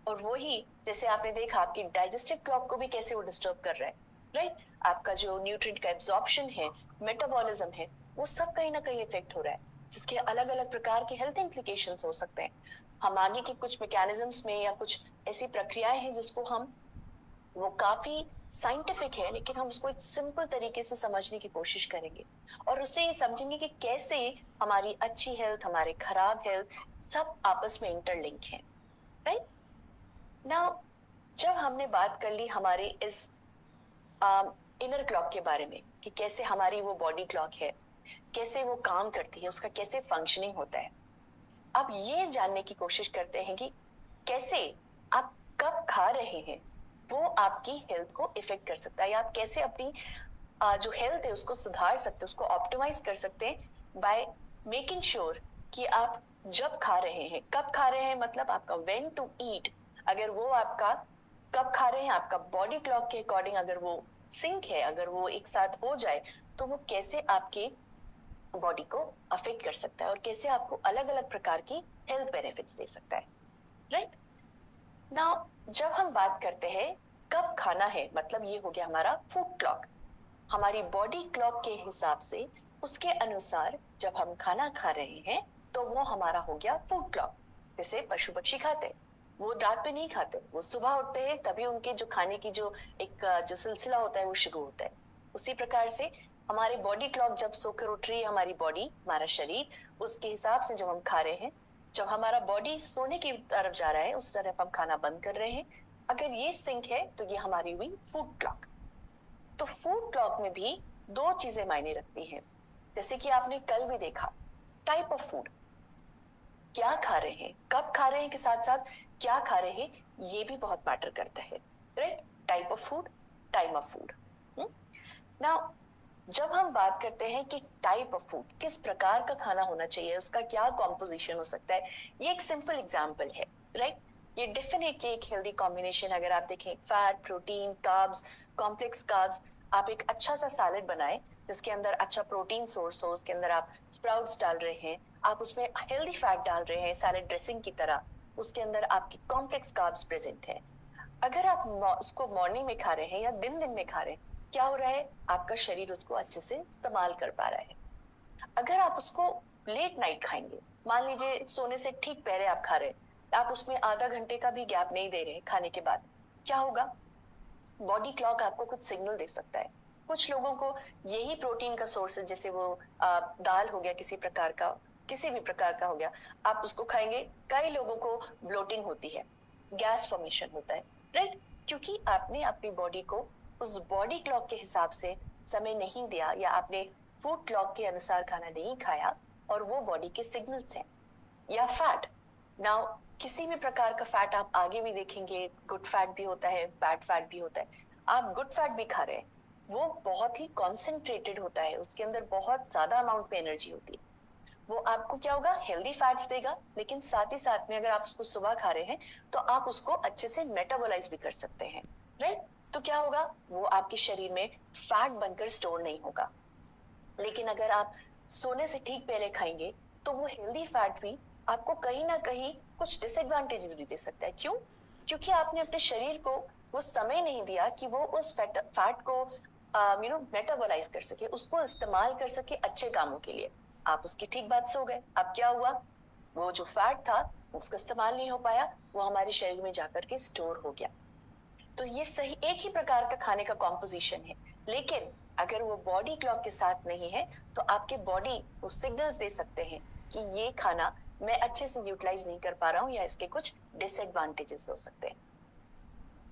और वही जैसे आपने देखा आपकी डाइजेस्टिव क्लॉक को भी कैसे वो डिस्टर्ब कर रहा है, राइट? आपका जो न्यूट्रिएंट का एब्जॉर्प्शन है, मेटाबॉलिज्म है, वो सब कहीं ना कहीं इफेक्ट हो रहा है, जिसके अलग अलग प्रकार के हेल्थ इम्प्लीकेशंस हो सकते हैं। हम आगे की कुछ मैकेनिज्म्स में या कुछ ऐसी प्रक्रियाएं हैं जिसको हम, वो काफी साइंटिफिक है, लेकिन हम उसको एक सिंपल तरीके से समझने की कोशिश करेंगे और उससे ये समझेंगे कि कैसे हमारी अच्छी हेल्थ, हमारे खराब हेल्थ सब आपस में इंटरलिंक है, राइट? नाउ जब हमने बात कर ली हमारे इस इनर क्लॉक के बारे में कि कैसे हमारी वो बॉडी क्लॉक है, कैसे वो काम करती है, उसका कैसे फंक्शनिंग होता है, अब ये जानने की कोशिश करते हैं कि कैसे आप कब खा रहे हैं वो आपकी हेल्थ को इफेक्ट कर सकता है, या आप कैसे अपनी जो हेल्थ है उसको सुधार सकते हैं, उसको ऑप्टिमाइज कर सकते हैं बाय मेकिंग श्योर कि आप जब खा रहे हैं, कब खा रहे हैं, मतलब आपका व्हेन टू ईट, अगर वो आपका कब खा रहे हैं आपका बॉडी क्लॉक के अकॉर्डिंग अगर वो सिंक है, अगर वो एक साथ हो जाए, तो वो कैसे आपके बॉडी को अफेक्ट कर सकता है और कैसे आपको अलग अलग प्रकार की हेल्थ बेनिफिट्स दे सकता है, राइट। नाउ जब हम बात करते हैं कब खाना है, मतलब ये हो गया हमारा फूड क्लॉक, हमारी बॉडी क्लॉक के हिसाब से, उसके अनुसार जब हम खाना खा रहे हैं तो वो हमारा हो गया फूड क्लॉक। जैसे पशु पक्षी खाते हैं, वो रात पे नहीं खाते, वो सुबह उठते हैं तभी उनके जो खाने की जो एक जो सिलसिला होता है वो शुरू होता है। उसी प्रकार से हमारी बॉडी क्लॉक जब सोकर उठ रही है, हमारी बॉडी, हमारा शरीर, उसके हिसाब से जब हम खा रहे हैं, जब हमारा बॉडी सोने की तरफ जा रहा है उस तरफ हम खाना बंद कर रहे हैं, अगर ये सिंक है तो ये हमारी हुई फूड क्लॉक। तो फूड क्लॉक में भी दो चीजें मायने रखती हैं, जैसे कि आपने कल भी देखा, टाइप ऑफ फूड, क्या खा रहे हैं, कब खा रहे हैं के साथ साथ क्या खा रहे हैं, ये भी बहुत मैटर करता है, right. Type of food, time of food. Now जब हम बात करते हैं कि टाइप ऑफ फूड, किस प्रकार का खाना होना चाहिए, उसका क्या कॉम्पोजिशन हो सकता है, ये एक सिंपल एग्जांपल है, राइट। ये डेफिनेटली एक हेल्दी कॉम्बिनेशन, अगर आप देखें fat, protein, carbs, complex carbs, आप एक अच्छा सा सैलेड बनाएं जिसके अंदर अच्छा प्रोटीन सोर्स हो, उसके अंदर आप स्प्राउट्स डाल रहे हैं, आप उसमें हेल्दी फैट डाल रहे हैं सैलेड ड्रेसिंग की तरह, उसके अंदर आपकी कॉम्प्लेक्स कार्ब्स प्रेजेंट है। अगर आप उसको मॉर्निंग में खा रहे हैं या दिन दिन में खा रहे हैं, क्या हो रहा है, आपका शरीर उसको अच्छे से इस्तेमाल कर पा रहा है। अगर आप उसको लेट नाइट खाएंगे, मान लीजिए सोने से ठीक पहले आप खा रहे हैं, आप उसमें आधा घंटे का भी गैप नहीं दे रहे खाने के बाद, क्या होगा, बॉडी क्लॉक आपको कुछ सिग्नल दे सकता है। कुछ लोगों को यही प्रोटीन का सोर्स है, जैसे वो दाल हो गया, किसी प्रकार का, किसी भी प्रकार का हो गया, आप उसको खाएंगे, कई लोगों को ब्लोटिंग होती है, गैस फॉर्मेशन होता है, राइट, क्योंकि आपने अपनी बॉडी को उस बॉडी क्लॉक के हिसाब से समय नहीं दिया, या आपने फूड क्लॉक के अनुसार खाना नहीं खाया, और वो बॉडी के सिग्नल्स हैं। या फैट, नाउ किसी भी प्रकार का फैट आप आगे भी देखेंगे, गुड फैट भी होता है, बैड फैट भी होता है, आप गुड फैट भी खा रहे हैं, वो बहुत ही कॉन्सेंट्रेटेड होता है, उसके अंदर बहुत ज्यादा अमाउंट में एनर्जी होती है, वो आपको क्या होगा, हेल्दी फैट्स देगा, लेकिन साथ ही साथ में अगर आप उसको सुबह खा रहे हैं तो आप उसको अच्छे से मेटाबोलाइज भी कर सकते हैं, राइट। तो क्या होगा, वो आपके शरीर में फैट बनकर स्टोर नहीं होगा। लेकिन अगर आप सोने से ठीक पहले खाएंगे तो वो हेल्दी फैट भी आपको कहीं ना कहीं कुछ डिसएडवांटेजेस भी दे सकता है। क्यों? क्योंकि आपने अपने शरीर को वो समय नहीं दिया कि वो उस फैट को मेटाबोलाइज कर सके, उसको इस्तेमाल कर सके अच्छे कामों के लिए। आप उसकी ठीक बात से हो गए, अब क्या हुआ, वो जो फैट था उसका इस्तेमाल नहीं हो पाया, वो हमारे शरीर में जाकर के स्टोर हो गया। तो ये सही एक ही प्रकार का खाने का कॉम्पोजिशन है, लेकिन अगर वो बॉडी क्लॉक के साथ नहीं है तो आपके बॉडी वो सिग्नल्स दे सकते हैं कि ये खाना मैं अच्छे से यूटिलाइज नहीं कर पा रहा हूँ, या इसके कुछ डिसएडवांटेजेस हो सकते हैं।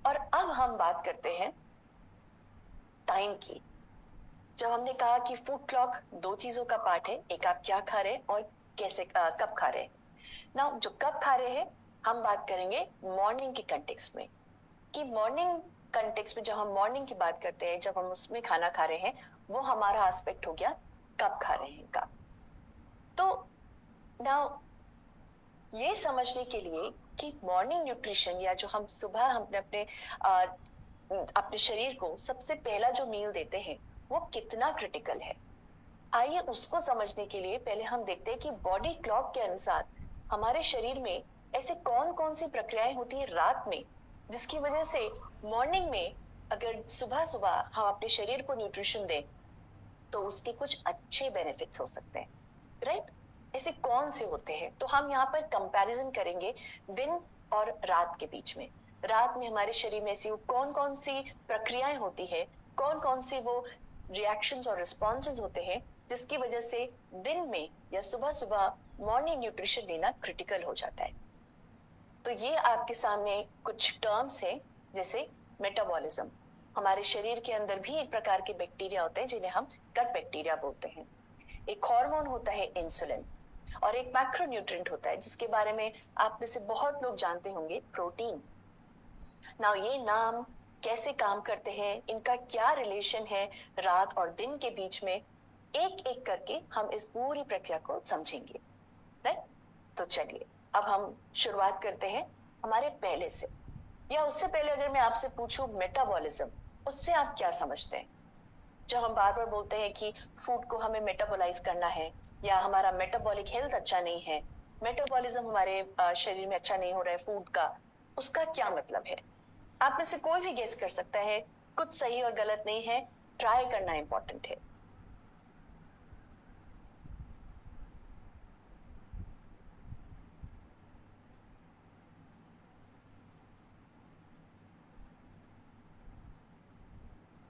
और अब हम बात करते हैं टाइम की। जब हमने कहा कि फूड क्लॉक दो चीजों का पार्ट है, एक आप क्या खा रहे हैं और कैसे कब खा रहे हैं। नाउ जो कब खा रहे हैं, हम बात करेंगे मॉर्निंग के कंटेक्स्ट में, कि मॉर्निंग कंटेक्स्ट में जब हम मॉर्निंग की बात करते हैं, जब हम उसमें खाना खा रहे हैं, वो हमारा एस्पेक्ट हो गया कब खा रहे हैं का। तो नाउ ये समझने के लिए कि मॉर्निंग न्यूट्रिशन, या जो हम सुबह हम अपने शरीर को सबसे पहला जो मील देते हैं वो कितना क्रिटिकल है, आइए उसको समझने के लिए पहले हम देखते हैं कि बॉडी क्लॉक के अनुसार हमारे शरीर में ऐसे कौन कौन सी प्रक्रियाएं होती है रात में, जिसकी वजह से मॉर्निंग में अगर सुबह सुबह हम अपने शरीर को न्यूट्रिशन दें तो उसके कुछ अच्छे बेनिफिट्स हो सकते हैं, राइट। ऐसे कौन से होते हैं, तो हम यहाँ पर कंपैरिजन करेंगे दिन और रात के बीच में। रात में हमारे शरीर में ऐसी कौन कौन सी प्रक्रियाएं होती है, कौन कौन सी वो रिएक्शंस और रिस्पॉन्सेज होते हैं जिसकी वजह से दिन में या सुबह सुबह मॉर्निंग न्यूट्रिशन लेना क्रिटिकल हो जाता है। तो ये आपके सामने कुछ टर्म्स हैं, जैसे मेटाबॉलिज्म, हमारे शरीर के अंदर भी एक प्रकार के बैक्टीरिया होते हैं जिन्हें हम गट बैक्टीरिया बोलते हैं। एक हार्मोन होता है इंसुलिन, और एक मैक्रोन्यूट्रिएंट होता है जिसके बारे में आप में से बहुत लोग जानते होंगे, प्रोटीन। नाउ ये नाम कैसे काम करते हैं, इनका क्या रिलेशन है रात और दिन के बीच में, एक एक करके हम इस पूरी प्रक्रिया को समझेंगे, राइट? तो चलिए अब हम शुरुआत करते हैं हमारे पहले से, या उससे पहले अगर मैं आपसे पूछूं मेटाबॉलिज्म, उससे आप क्या समझते हैं? जब हम बार बार बोलते हैं कि फूड को हमें मेटाबोलाइज करना है, या हमारा मेटाबॉलिक हेल्थ अच्छा नहीं है, मेटाबॉलिज्म हमारे शरीर में अच्छा नहीं हो रहा है फूड का, उसका क्या मतलब है? आप में से कोई भी गेस कर सकता है, कुछ सही और गलत नहीं है, ट्राई करना इंपॉर्टेंट है।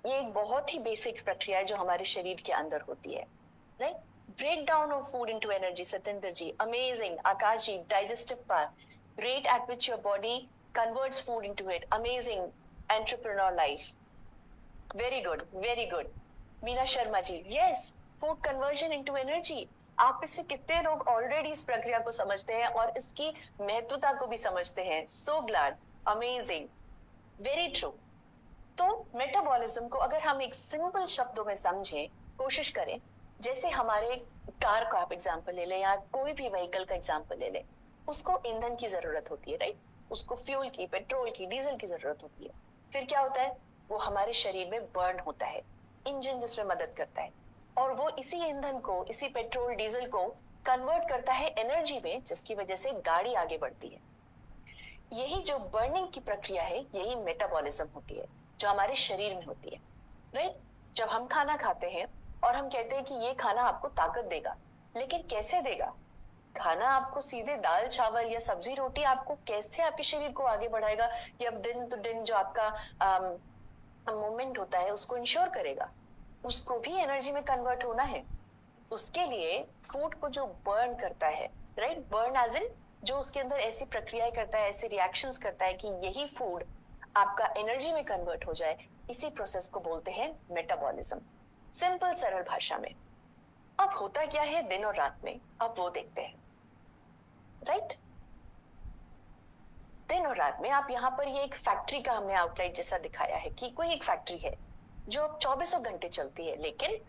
ये एक बहुत ही बेसिक प्रक्रिया है जो हमारे शरीर के अंदर होती है, right? Break down of food into energy, Satyendra ji, amazing. Akash ji, digestive part, rate at which your body converts food into it, amazing. Entrepreneur life, very good, very good. Meena Sharma ji, yes, food conversion into energy. आप इससे कितने लोग ऑलरेडी इस प्रक्रिया को समझते हैं और इसकी महत्वता को भी समझते हैं? So glad, amazing, very true. तो मेटाबॉलिज्म को अगर हम एक सिंपल शब्दों में समझें, कोशिश करें, जैसे हमारे कार का आप एग्जांपल ले लें या कोई भी व्हीकल का एग्जांपल ले लें, उसको ईंधन की जरूरत होती है, राइट? उसको फ्यूल की, पेट्रोल की, डीजल की जरूरत होती है। फिर क्या होता है? वो हमारे शरीर में बर्न होता है, इंजन जिसमें मदद करता है, और वो इसी ईंधन को, इसी पेट्रोल डीजल को कन्वर्ट करता है एनर्जी में, जिसकी वजह से गाड़ी आगे बढ़ती है। यही जो बर्निंग की प्रक्रिया है, यही मेटाबॉलिज्म होती है जो हमारे शरीर में होती है, राइट? जब हम खाना खाते हैं और हम कहते हैं कि ये खाना आपको ताकत देगा, लेकिन कैसे देगा? खाना आपको सीधे दाल चावल या सब्जी रोटी आपको कैसे आपके शरीर को आगे बढ़ाएगा, या दिन तो दिन जो आपका मूवमेंट होता है उसको इंश्योर करेगा? उसको भी एनर्जी में कन्वर्ट होना है। उसके लिए फूड को जो बर्न करता है, राइट? बर्न एज इन जो उसके अंदर ऐसी प्रक्रियाएं करता है, ऐसे रिएक्शंस करता है कि यही फूड आपका एनर्जी में कन्वर्ट हो जाए, इसी प्रोसेस को बोलते हैं मेटाबॉलिज्म, सिंपल सरल भाषा में। अब होता क्या है दिन और रात में, अब वो देखते हैं, राइट? दिन और रात में आप यहाँ पर ये एक फैक्ट्री का हमने आउटलाइन जैसा दिखाया है कि कोई एक फैक्ट्री है जो 24 घंटे चलती है, लेकिन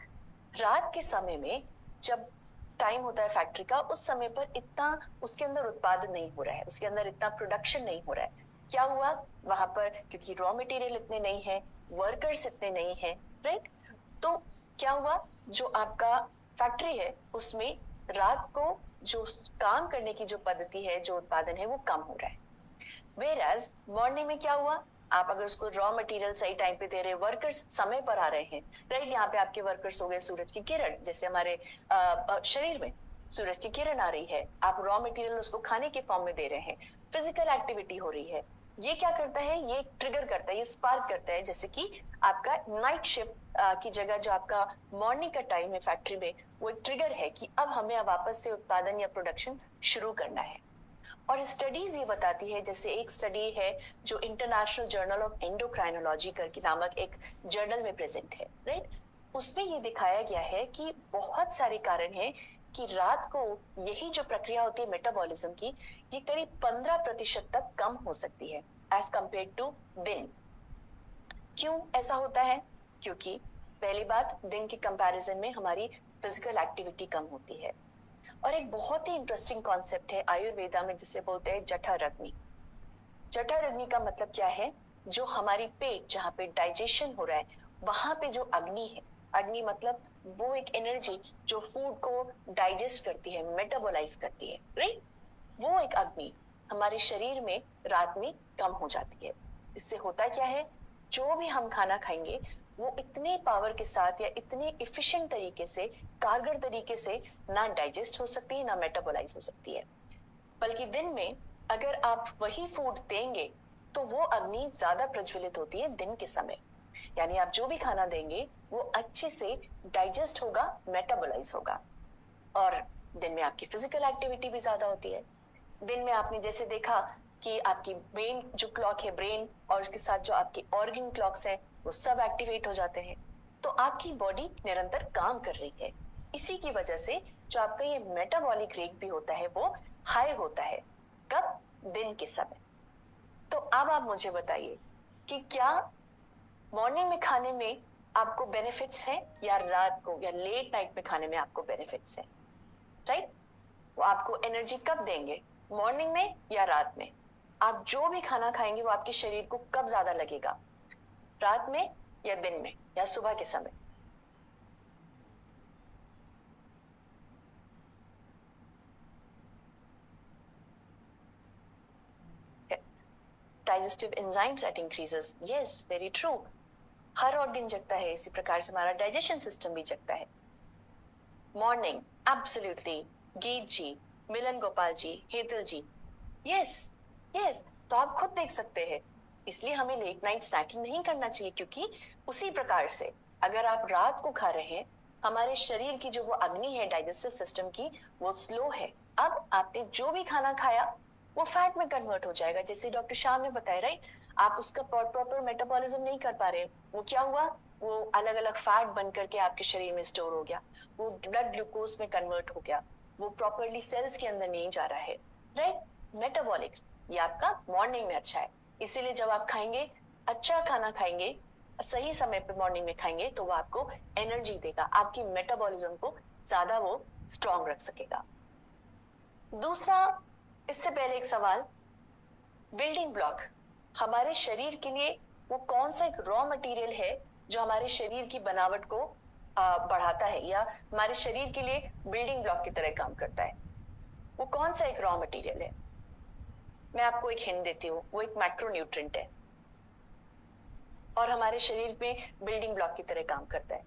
रात के समय में जब टाइम होता है फैक्ट्री का, उस समय पर इतना उसके अंदर उत्पादन नहीं हो रहा है, उसके अंदर इतना प्रोडक्शन नहीं हो रहा है। क्या हुआ वहां पर? क्योंकि रॉ मटेरियल इतने नहीं है, वर्कर्स इतने नहीं है, राइट? तो क्या हुआ, जो आपका फैक्ट्री है उसमें रात को जो काम करने की जो पद्धति है, जो उत्पादन है, वो कम हो रहा है। वेराज मॉर्निंग में क्या हुआ, आप अगर उसको रॉ मटेरियल सही टाइम पे दे रहे, वर्कर्स समय पर आ रहे हैं, राइट? यहाँ पे आपके वर्कर्स हो गए सूरज की किरण, जैसे हमारे शरीर में सूरज की किरण आ रही है, आप रॉ मटेरियल उसको खाने के फॉर्म में दे रहे हैं, फिजिकल एक्टिविटी हो रही है। ये क्या करता है? ये ट्रिगर करता है, ये स्पार्क करता है, जैसे कि आपका नाइट शिफ्ट की जगह जो आपका मॉर्निंग का टाइम है फैक्ट्री में, वो एक ट्रिगर है कि अब हमें वापस से उत्पादन या प्रोडक्शन शुरू करना है। और स्टडीज ये बताती है, जैसे एक स्टडी है जो इंटरनेशनल जर्नल ऑफ एंडोक्राइनोलॉजी करके नामक एक जर्नल में प्रेजेंट है, राइट? उसमें ये दिखाया गया है कि बहुत सारे कारण हैं कि रात को यही जो प्रक्रिया होती है मेटाबॉलिज्म की, ये करीब 15% तक कम हो सकती है एज कंपेयर टू दिन। क्यों ऐसा होता है? क्योंकि पहली बात, दिन के कंपैरिजन में हमारी फिजिकल एक्टिविटी कम होती है। और एक बहुत ही इंटरेस्टिंग कॉन्सेप्ट है आयुर्वेदा में, जिसे बोलते हैं जठराग्नि। जठराग्नि का मतलब क्या है? जो हमारी पेट, जहाँ पे डाइजेशन हो रहा है, वहां पे जो अग्नि है, अग्नि मतलब वो एक एनर्जी जो फूड को डाइजेस्ट करती है, मेटाबोलाइज करती है, राइट? वो एक अग्नि हमारे शरीर में रात में कम हो जाती है। इससे होता क्या है, जो भी हम खाना खाएंगे वो इतने पावर के साथ या इतने इफिशिएंट तरीके से, कारगर तरीके से ना डाइजेस्ट हो सकती है, ना मेटाबोलाइज हो सकती है। बल्कि दिन में अगर आप वही फूड देंगे तो वो अग्नि ज्यादा प्रज्वलित होती है दिन के समय। यानी आप जो भी खाना देंगे वो अच्छे से डाइजेस्ट होगा, मेटाबोलाइज होगा। और दिन में आपकी फिजिकल एक्टिविटी भी ज्यादा होती है। दिन में आपने जैसे देखा कि आपकी ब्रेन जो क्लॉक है, ब्रेन और उसके साथ जो आपकी ऑर्गन क्लॉक्स है, वो सब एक्टिवेट हो जाते हैं। तो आपकी बॉडी निरंतर काम कर रही है। इसी की वजह से जो आपका ये मेटाबॉलिक रेट भी होता है वो हाई होता है। कब? दिन के समय। तो अब आप मुझे बताइए कि क्या मॉर्निंग में खाने में आपको बेनिफिट्स हैं या रात को या लेट नाइट में खाने में आपको बेनिफिट्स हैं, राइट? वो आपको एनर्जी कब देंगे, मॉर्निंग में या रात में? आप जो भी खाना खाएंगे वो आपके शरीर को कब ज्यादा लगेगा, रात में या दिन में या सुबह के समय? Digestive enzymes that increases, yes very true. Her organ जगता है, इसी प्रकार से हमारा डाइजेशन सिस्टम भी जगता है। Morning, absolutely. गीत जी, मिलन गोपाल जी, हेतल जी, यस यस। तो आप खुद देख सकते हैं, इसलिए हमें लेट नाइट स्नैकिंग नहीं करना चाहिए, क्योंकि उसी प्रकार से अगर आप रात को खा रहे हैं, हमारे शरीर की जो वो अग्नि है डाइजेस्टिव सिस्टम की, वो स्लो है। अब आपने जो भी खाना खाया वो फैट में कन्वर्ट हो जाएगा, जैसे डॉक्टर श्याम ने बताया, राइट? आप उसका प्रॉपर मेटाबॉलिज्म नहीं कर पा रहे, वो क्या हुआ, वो अलग अलग फैट बन करके आपके शरीर में स्टोर हो गया, वो ब्लड ग्लूकोज में कन्वर्ट हो गया, वो प्रॉपरली सेल्स के अंदर नहीं जा रहा है, राइट? मेटाबॉलिक, ये आपका मॉर्निंग में अच्छा है। इसीलिए जब आप खाएंगे, अच्छा खाना खाएंगे, सही समय पे मॉर्निंग में खाएंगे, तो वो आपको एनर्जी देगा, आपकी मेटाबॉलिज्म को ज्यादा वो स्ट्रॉन्ग रख सकेगा। दूसरा, इससे पहले एक सवाल, बिल्डिंग ब्लॉक हमारे शरीर के लिए वो कौन सा एक रॉ मटेरियल है जो हमारे शरीर की बनावट को बढ़ाता है या हमारे शरीर के लिए बिल्डिंग ब्लॉक की तरह काम करता है? वो कौन सा एक रॉ मटेरियल है? मैं आपको एक हिंट देती हूँ, वो एक मैक्रोन्यूट्रिएंट है और हमारे शरीर में बिल्डिंग ब्लॉक की तरह काम करता है।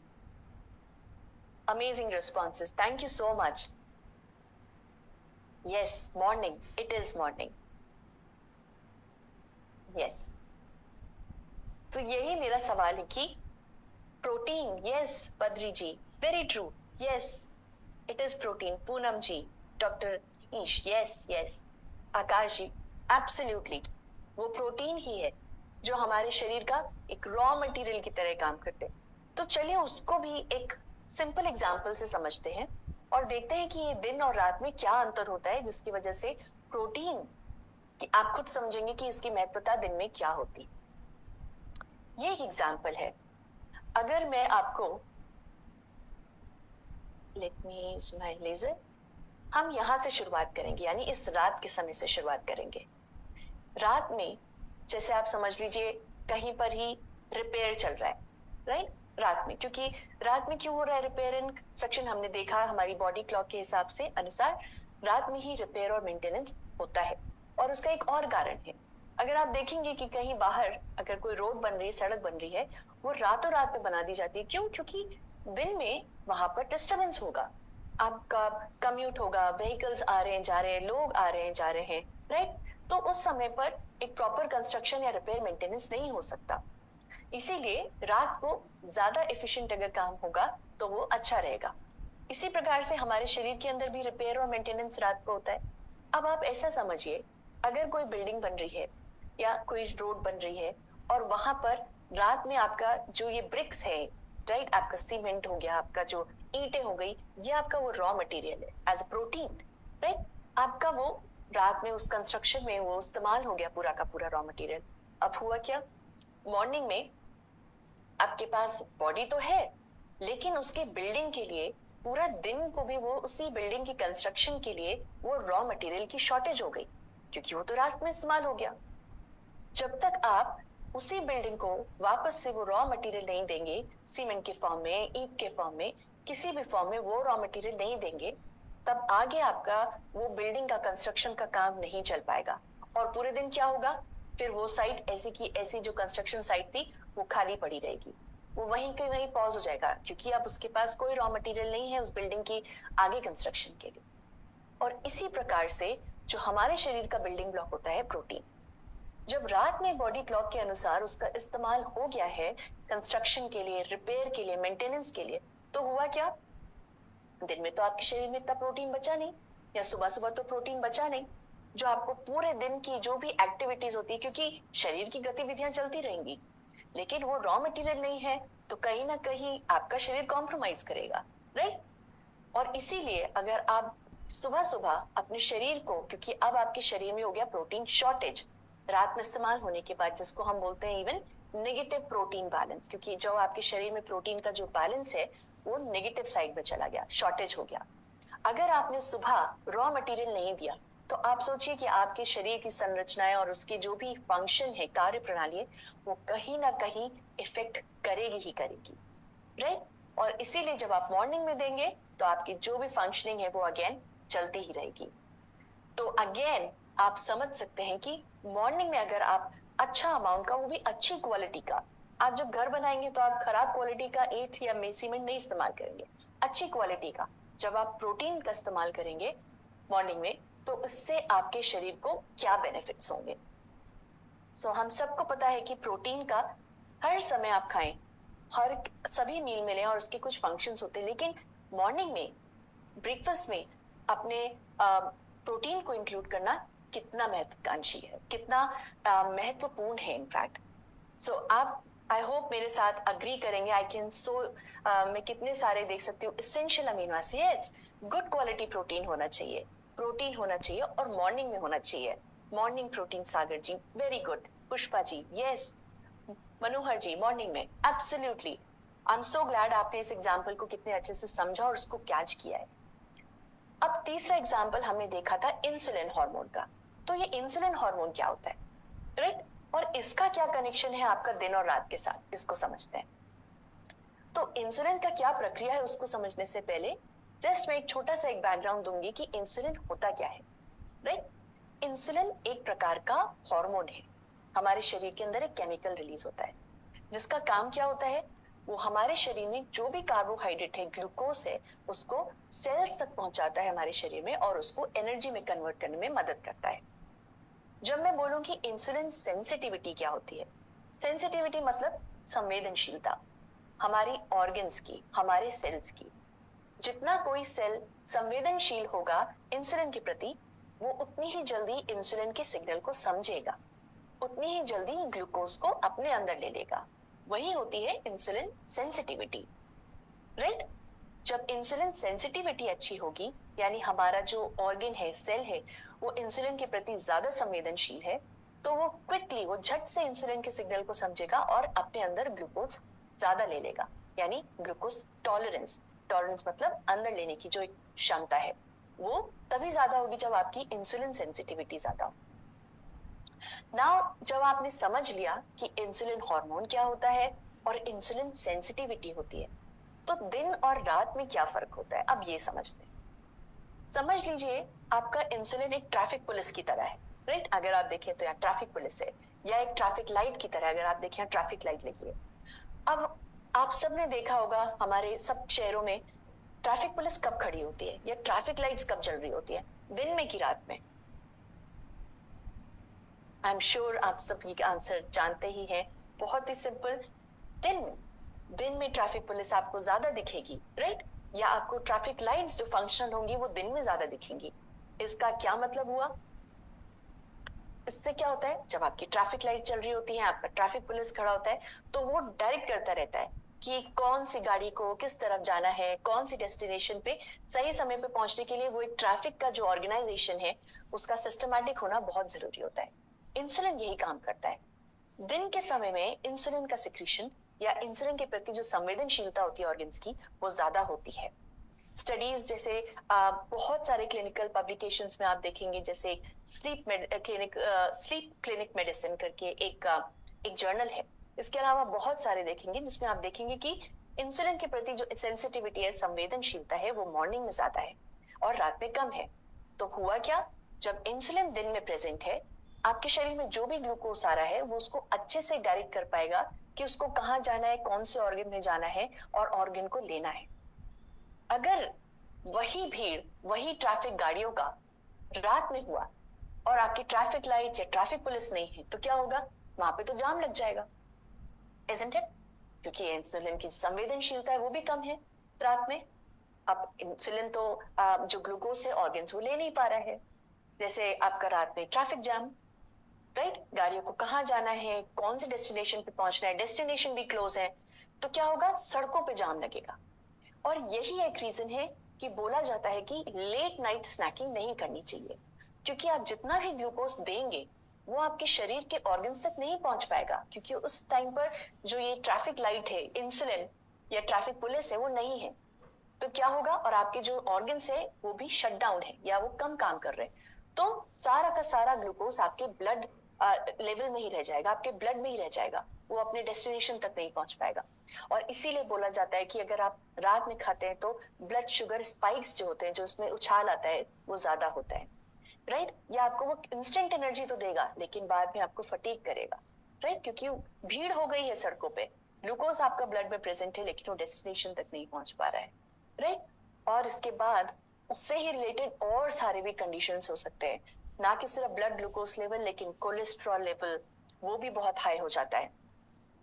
Amazing responses, thank you so much. Yes, morning, it is morning, yes. तो यही मेरा सवाल है कि protein, yes Badri ji, very true, yes it is protein. Poonam ji, doctor Ish, yes yes. Akash ji, absolutely, वो प्रोटीन ही है जो हमारे शरीर का एक रॉ मटेरियल की तरह काम करते हैं। तो चलिए उसको भी एक सिंपल एग्जाम्पल से समझते हैं और देखते हैं कि ये दिन और रात में क्या अंतर होता है, जिसकी वजह से प्रोटीन कि आप खुद समझेंगे कि इसकी महत्वता दिन में क्या होती। ये एक एग्जाम्पल है। अगर मैं आपको, let me use my laser, हम यहां से शुरुआत करेंगे, यानी इस रात के समय से शुरुआत करेंगे। रात में जैसे आप समझ लीजिए कहीं पर ही रिपेयर चल रहा है, राइट? रात में, क्योंकि रात में क्यों हो रहा है रिपेयर एंड कंस्ट्रक्शन, हमने देखा हमारी बॉडी क्लॉक के हिसाब से अनुसार रात में ही रिपेयर और मेंटेनेंस होता है। और उसका एक और कारण है, अगर आप देखेंगे कि कहीं बाहर अगर कोई रोड बन रही है, सड़क बन रही है, वो रातों रात में बना दी जाती है। क्यों? क्योंकि दिन में वहां पर डिस्टर्बेंस होगा, आपका कम्यूट होगा, व्हीकल्स आ रहे हैं जा रहे हैं, लोग आ रहे हैं जा रहे हैं, राइट? तो उस समय पर एक प्रॉपर कंस्ट्रक्शन या रिपेयर मेंटेनेंस नहीं हो सकता। इसीलिए रात को ज्यादा एफिशिएंट अगर काम होगा तो वो अच्छा रहेगा। इसी प्रकार से हमारे शरीर के अंदर भी रिपेयर और मेंटेनेंस रात को होता है। अब आप ऐसा समझिए, अगर कोई बिल्डिंग बन रही है या कोई रोड बन रही है और वहां पर रात में आपका जो ये ब्रिक्स है, राइट, आपका सीमेंट हो गया, आपका जो ईंटें हो गई, ये आपका वो रॉ मटेरियल है एज अ प्रोटीन, राइट? आपका वो रात में उस कंस्ट्रक्शन में वो इस्तेमाल हो गया पूरा का पूरा रॉ मटेरियल। अब हुआ क्या, मॉर्निंग में आपके पास बॉडी तो है, लेकिन उसके बिल्डिंग के लिए पूरा दिन को भी वो उसी बिल्डिंग की कंस्ट्रक्शन के लिए वो रॉ मटेरियल की शॉर्टेज हो गई, क्योंकि वो तो रात में इस्तेमाल हो गया। जब तक आप उसी बिल्डिंग को वापस से वो रॉ मटेरियल नहीं देंगे, सीमेंट के फॉर्म में, ईंट के फॉर्म में, किसी भी फॉर्म में वो रॉ मटेरियल नहीं देंगे, तब आगे आपका वो बिल्डिंग का कंस्ट्रक्शन का काम नहीं चल पाएगा। और पूरे दिन क्या होगा, फिर वो साइट ऐसी की ऐसी जो कंस्ट्रक्शन साइट थी वो खाली पड़ी रहेगी, वो वहीं के वहीं पॉज हो जाएगा, क्योंकि अब उसके पास कोई रॉ मटेरियल नहीं है उस बिल्डिंग की आगे कंस्ट्रक्शन के लिए। और इसी प्रकार से जो हमारे शरीर का बिल्डिंग ब्लॉक होता है प्रोटीन, जब रात में बॉडी क्लॉक के अनुसार उसका इस्तेमाल हो गया है कंस्ट्रक्शन के लिए, रिपेयर के लिए, मेंटेनेंस के लिए, तो हुआ क्या, दिन में तो आपके शरीर में इतना प्रोटीन बचा नहीं, या सुबह सुबह तो प्रोटीन बचा नहीं जो आपको पूरे दिन की जो भी एक्टिविटीज होती है, क्योंकि शरीर की गतिविधियां चलती रहेंगी, लेकिन वो रॉ मटेरियल नहीं है, तो कहीं ना कहीं आपका शरीर कॉम्प्रोमाइज करेगा, राइट? और इसीलिए अगर आप सुबह सुबह अपने शरीर को, क्योंकि अब आपके शरीर में हो गया प्रोटीन शॉर्टेज, रात में इस्तेमाल होने के बाद, जिसको हम बोलते हैं इवन नेगेटिव प्रोटीन बैलेंस, क्योंकि जो आपके शरीर में प्रोटीन का जो बैलेंस है वो नेगेटिव साइड में चला गया, शॉर्टेज हो गया। अगर आपने सुबह रॉ मटेरियल नहीं दिया तो आप सोचिए कि आपके शरीर की संरचनाएं और उसकी जो भी फंक्शन है, कार्य प्रणाली है, वो कहीं ना कहीं इफेक्ट करेगी ही करेगी, राइट? और इसीलिए जब आप मॉर्निंग में देंगे तो आपकी जो भी फंक्शनिंग है वो अगेन चलती ही रहेगी। तो अगेन आप समझ सकते हैं कि मॉर्निंग में अगर आप अच्छा अमाउंट का, वो भी अच्छी क्वालिटी का, आप जब घर बनाएंगे तो आप खराब क्वालिटी का ईंट या सीमेंट नहीं इस्तेमाल करेंगे, अच्छी क्वालिटी का जब आप प्रोटीन का इस्तेमाल करेंगे मॉर्निंग में, तो इससे आपके शरीर को क्या बेनिफिट्स होंगे। सो हम सबको पता है कि प्रोटीन का हर समय आप खाएं, हर सभी मील में लें, और उसके कुछ फंक्शंस होते हैं, लेकिन मॉर्निंग में ब्रेकफास्ट में अपने प्रोटीन को इंक्लूड करना कितना महत्वाकांक्षी है, कितना महत्वपूर्ण है इनफैक्ट। सो आप आई होप मेरे साथ अग्री करेंगे। आई कैन मैं कितने सारे देख सकती हूँ essential amino acids, good quality protein होना चाहिए, प्रोटीन होना चाहिए और मॉर्निंग में होना चाहिए। मॉर्निंग प्रोटीन, सागर जी very good, Pushpa ji yes, मनोहर जी मॉर्निंग में absolutely. I am so glad आपने इस एग्जाम्पल को कितने अच्छे से समझा और उसको कैच किया है। अब तीसरा एग्जाम्पल हमने देखा था इंसुलिन हार्मोन का। तो ये इंसुलिन हार्मोन क्या होता है, राइट? और इसका क्या कनेक्शन है आपका दिन और रात के साथ, इसको समझते हैं। तो इंसुलिन का क्या प्रक्रिया है उसको समझने से पहले जस्ट मैं एक छोटा सा एक बैकग्राउंड दूंगी कि इंसुलिन होता क्या है, राइट? इंसुलिन एक प्रकार का हार्मोन है, हमारे शरीर के अंदर एक केमिकल रिलीज होता है, जिसका काम क्या होता है, वो हमारे शरीर में जो भी कार्बोहाइड्रेट है, ग्लूकोज है, उसको सेल्स तक पहुंचाता है हमारे शरीर में और उसको एनर्जी में कन्वर्ट करने में मदद करता है। जब मैं बोलूं कि इंसुलिन सेंसिटिविटी क्या होती है, सेंसिटिविटी मतलब संवेदनशीलता हमारी ऑर्गन्स की, हमारे सेल्स की। जितना कोई सेल संवेदनशील होगा इंसुलिन के प्रति, वो उतनी ही जल्दी इंसुलिन के सिग्नल को समझेगा, उतनी ही जल्दी ग्लूकोज को अपने अंदर ले लेगा। वही होती है इंसुलिन सेंसिटिविटी, राइट? जब इंसुलिन सेंसिटिविटी अच्छी होगी, यानी हमारा जो ऑर्गन है, सेल है, वो इंसुलिन के प्रति ज्यादा संवेदनशील है, तो वो क्विकली, वो झट से इंसुलिन के सिग्नल को समझेगा और अपने अंदर ग्लूकोज ज्यादा ले लेगा, यानी ग्लूकोज टॉलरेंस। टॉलरेंस मतलब अंदर लेने की जो एक क्षमता है, वो तभी ज्यादा होगी जब आपकी इंसुलिन सेंसिटिविटी ज्यादा हो। नाउ जब आपने समझ लिया कि इंसुलिन हार्मोन क्या होता है और इंसुलिन सेंसिटिविटी होती है, तो दिन और रात में क्या फर्क होता है, अब ये समझते हैं। समझ लीजिए आपका इंसुलिन एक ट्रैफिक पुलिस की तरह है, राइट? अगर आप देखें तो यहाँ ट्रैफिक पुलिस है, या एक ट्रैफिक लाइट की तरह, अगर आप देखें ट्रैफिक लाइट लगी है। अब आप सबने देखा होगा हमारे सब शहरों में ट्रैफिक पुलिस कब खड़ी होती है या ट्रैफिक लाइट्स कब जल रही होती है, दिन में कि रात में? आई एम श्योर आप सब ये आंसर जानते ही हैं, बहुत ही सिंपल। दिन में ट्रैफिक पुलिस आपको ज्यादा दिखेगी, राइट? या आपको ट्रैफिक लाइट्स जो फंक्शन होंगी वो दिन में ज्यादा दिखेंगी। इसका क्या मतलब हुआ? इससे क्या होता है, जब आपकी ट्रैफिक लाइट चल रही होती है, आपका ट्रैफिक पुलिस खड़ा होता है, तो वो डायरेक्ट करता रहता है कि कौन सी गाड़ी को किस तरफ जाना है, कौन सी डेस्टिनेशन पे सही समय पे पहुंचने के लिए। वो एक ट्रैफिक का जो ऑर्गेनाइजेशन है, उसका सिस्टमैटिक होना बहुत जरूरी होता है। इंसुलिन यही काम करता है। दिन के समय में इंसुलिन का सिक्रीशन या इंसुलिन के प्रति जो संवेदनशीलता होती है ऑर्गन्स की, वो ज्यादा होती है। स्टडीज जैसे बहुत सारे क्लिनिकल पब्लिकेशंस में आप देखेंगे, जैसे स्लीप क्लिनिक मेडिसिन करके एक जर्नल है। इसके अलावा बहुत सारे देखेंगे जिसमें आप देखेंगे कि इंसुलिन के प्रति जो सेंसिटिविटी है, संवेदनशीलता है, वो मॉर्निंग में ज्यादा है और रात में कम है। तो हुआ क्या, जब इंसुलिन दिन में प्रेजेंट है, आपके शरीर में जो भी ग्लूकोज आ रहा है वो उसको अच्छे से डायरेक्ट कर पाएगा कि उसको कहाँ जाना है, कौन से ऑर्गन में जाना है और ऑर्गन को लेना है। अगर वही भीड़, वही ट्रैफिक गाड़ियों का रात में हुआ और आपकी ट्रैफिक लाइट या ट्रैफिक पुलिस नहीं है, तो क्या होगा? वहां पे तो जाम लग जाएगा, isn't it? क्योंकि इंसुलिन की संवेदनशीलता है वो भी कम है रात में। अब इंसुलिन तो जो ग्लूकोज है ऑर्गन्स वो ले नहीं पा रहा है। जैसे आपका रात में ट्रैफिक जैम, राइट? गाड़ियों को कहाँ जाना है, कौन सी डेस्टिनेशन पे पहुंचना है, डेस्टिनेशन भी क्लोज है, तो क्या होगा? सड़कों पे जाम लगेगा। और यही एक रीजन है कि बोला जाता है कि लेट नाइट स्नैकिंग नहीं करनी चाहिए, क्योंकि आप जितना भी ग्लूकोज देंगे वो आपके शरीर के ऑर्गन्स तक नहीं पहुंच पाएगा, क्योंकि उस टाइम पर जो ये ट्रैफिक लाइट है, इंसुलिन या ट्रैफिक पुलिस है, वो नहीं है। तो क्या होगा, और आपके जो ऑर्गन्स है वो भी शट डाउन है या वो कम काम कर रहे हैं, तो सारा का सारा ग्लूकोज आपके ब्लड लेवल में ही रह जाएगा, आपके ब्लड में ही रह जाएगा, वो अपने डेस्टिनेशन तक नहीं पहुंच पाएगा। और इसीलिए बोला जाता है कि अगर आप रात में खाते हैं तो ब्लड शुगर स्पाइक्स जो होते हैं, जो उसमें उछाल आता है, वो ज्यादा होता है, राइट। या आपको वो इंस्टेंट एनर्जी तो देगा, लेकिन बाद में आपको फटीग करेगा, राइट, क्योंकि भीड़ हो गई है सड़कों पे, ग्लूकोज आपका ब्लड में प्रेजेंट है लेकिन वो डेस्टिनेशन तक नहीं पहुंच पा रहा है, राइट। और इसके बाद उससे ही रिलेटेड और सारे भी कंडीशंस हो सकते हैं, ना कि सिर्फ ब्लड ग्लूकोज लेवल, लेकिन कोलेस्ट्रॉल लेवल वो भी बहुत हाई हो जाता है,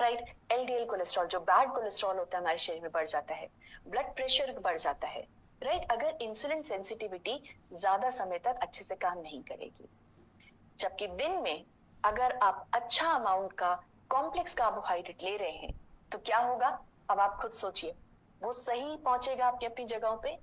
राइट। एलडीएल कोलेस्ट्रॉल, जो बैड कोलेस्ट्रॉल होता है, हमारे शरीर में बढ़ जाता है, ब्लड प्रेशर बढ़ जाता है, राइट, अगर इंसुलिन सेंसिटिविटी ज्यादा समय तक अच्छे से काम नहीं करेगी। जबकि दिन में अगर आप अच्छा अमाउंट का कॉम्प्लेक्स कार्बोहाइड्रेट ले रहे हैं तो क्या होगा, अब आप खुद सोचिए, वो सही पहुंचेगा अपनी अपनी जगहों पे,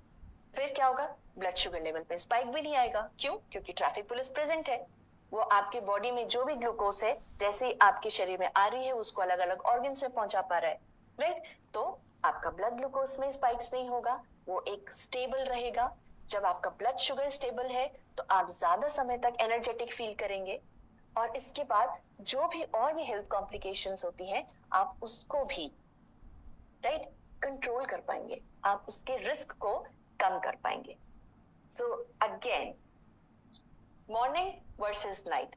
फिर क्या होगा, ब्लड शुगर लेवल पे स्पाइक भी नहीं आएगा। क्यों? क्योंकि ट्रैफिक पुलिस प्रेजेंट है, वो आपके बॉडी में जो भी ग्लूकोज है जैसे ही आपके शरीर में आ रही है उसको अलग अलग ऑर्गन में पहुंचा पा रहा है, राइट। तो आपका ब्लड ग्लूकोज में स्पाइक्स नहीं होगा, वो एक स्टेबल रहेगा। जब आपका ब्लड शुगर स्टेबल है तो आप ज्यादा समय तक एनर्जेटिक फील करेंगे, और इसके बाद जो भी और भी हेल्थ कॉम्प्लिकेशंस होती हैं आप उसको भी, राइट, कंट्रोल कर पाएंगे, आप उसके रिस्क को कम कर पाएंगे। So again, morning versus night,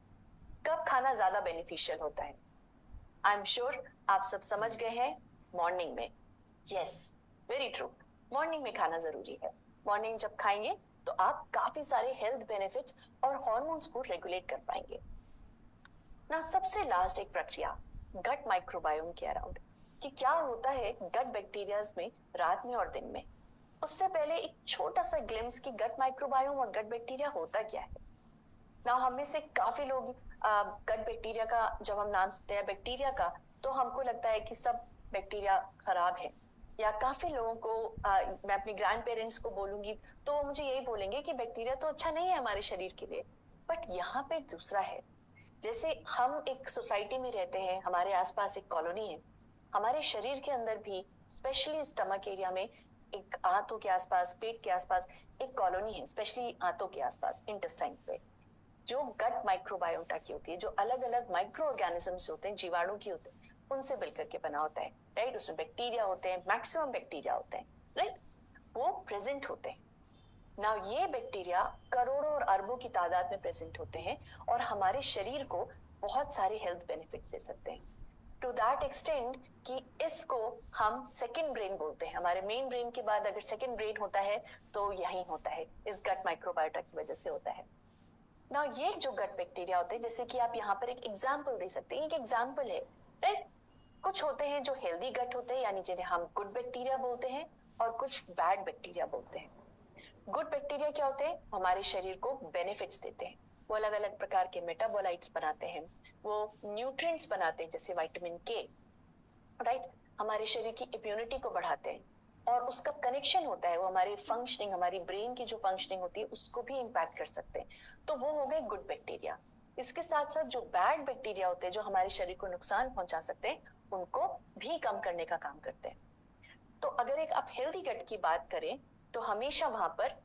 कब खाना ज्यादा बेनिफिशियल होता है? आई एम श्योर आप सब समझ गए हैं, मॉर्निंग में। यस, वेरी ट्रू, मॉर्निंग में खाना जरूरी है। मॉर्निंग जब खाएंगे तो आप काफी सारे हेल्थ बेनिफिट्स और हॉर्मोन्स को रेगुलेट कर पाएंगे ना। सबसे लास्ट एक प्रक्रिया गट माइक्रोबायोम के अराउंड, कि क्या होता है गट बैक्टीरियाज में रात में और दिन में। उससे पहले एक छोटा सा ग्लिम्स कि गट माइक्रोबायोम और गट बैक्टीरिया होता क्या है ना। हम में से काफी लोग गट बैक्टीरिया का जब हम नाम सुनते हैं बैक्टीरिया का, तो हमको लगता है कि सब बैक्टीरिया खराब है, या काफी लोगों को मैं अपने ग्रैंड पेरेंट्स को बोलूंगी तो वो मुझे यही बोलेंगे कि बैक्टीरिया तो अच्छा नहीं है हमारे शरीर के लिए। बट यहाँ पे दूसरा है, जैसे हम एक सोसाइटी में रहते हैं, हमारे आसपास एक कॉलोनी है, हमारे शरीर के अंदर भी स्पेशली स्टमक एरिया में एक आंतों के आसपास, पेट के आसपास एक कॉलोनी है, स्पेशली आंतों के आसपास इंटेस्टाइन पे, जो गट माइक्रोबायोटा की होती है, जो अलग अलग माइक्रो ऑर्गेनिजम्स होते हैं, जीवाणु की होते हैं, उनसे मिलकर के बना होता है, राइट। उसमें बैक्टीरिया होते हैं, मैक्सिमम बैक्टीरिया होते हैं, राइट, वो प्रेजेंट होते हैं ना। ये बैक्टीरिया करोड़ों और अरबों की तादाद में प्रेजेंट होते हैं और हमारे शरीर को बहुत सारे हेल्थ बेनिफिट्स दे सकते हैं, टू दैट एक्सटेंड कि इसको हम सेकंड ब्रेन बोलते हैं। हमारे मेन ब्रेन के बाद अगर सेकंड ब्रेन होता है तो यही होता है, इस गट माइक्रोबायोटा की वजह से होता है ना। ये जो गट बैक्टीरिया होते हैं, जैसे कि आप यहाँ पर एक एग्जाम्पल दे सकते हैं, एक एग्जाम्पल है, राइट। कुछ होते हैं जो हेल्दी गट होते हैं, यानी जिन्हें हम गुड बैक्टीरिया बोलते हैं, और कुछ बैड बैक्टीरिया बोलते हैं। गुड बैक्टीरिया क्या होते हैं, हमारे शरीर को बेनिफिट्स देते हैं, वो अलग अलग प्रकार के मेटाबोलाइट्स बनाते हैं, वो न्यूट्रिएंट्स बनाते हैं जैसे विटामिन के, राइट, हमारे शरीर की इम्यूनिटी को बढ़ाते हैं, और उसका कनेक्शन होता है, वो हमारी फंक्शनिंग, हमारी ब्रेन की जो फंक्शनिंग होती है उसको भी इम्पैक्ट कर सकते हैं। तो वो हो गए गुड बैक्टीरिया। इसके साथ साथ जो बैड बैक्टीरिया होते हैं, जो हमारे शरीर को नुकसान पहुंचा सकते हैं, उनको भी कम करने का काम करते हैं। तो अगर एक आप हेल्दी गट की बात करें तो हमेशा वहां पर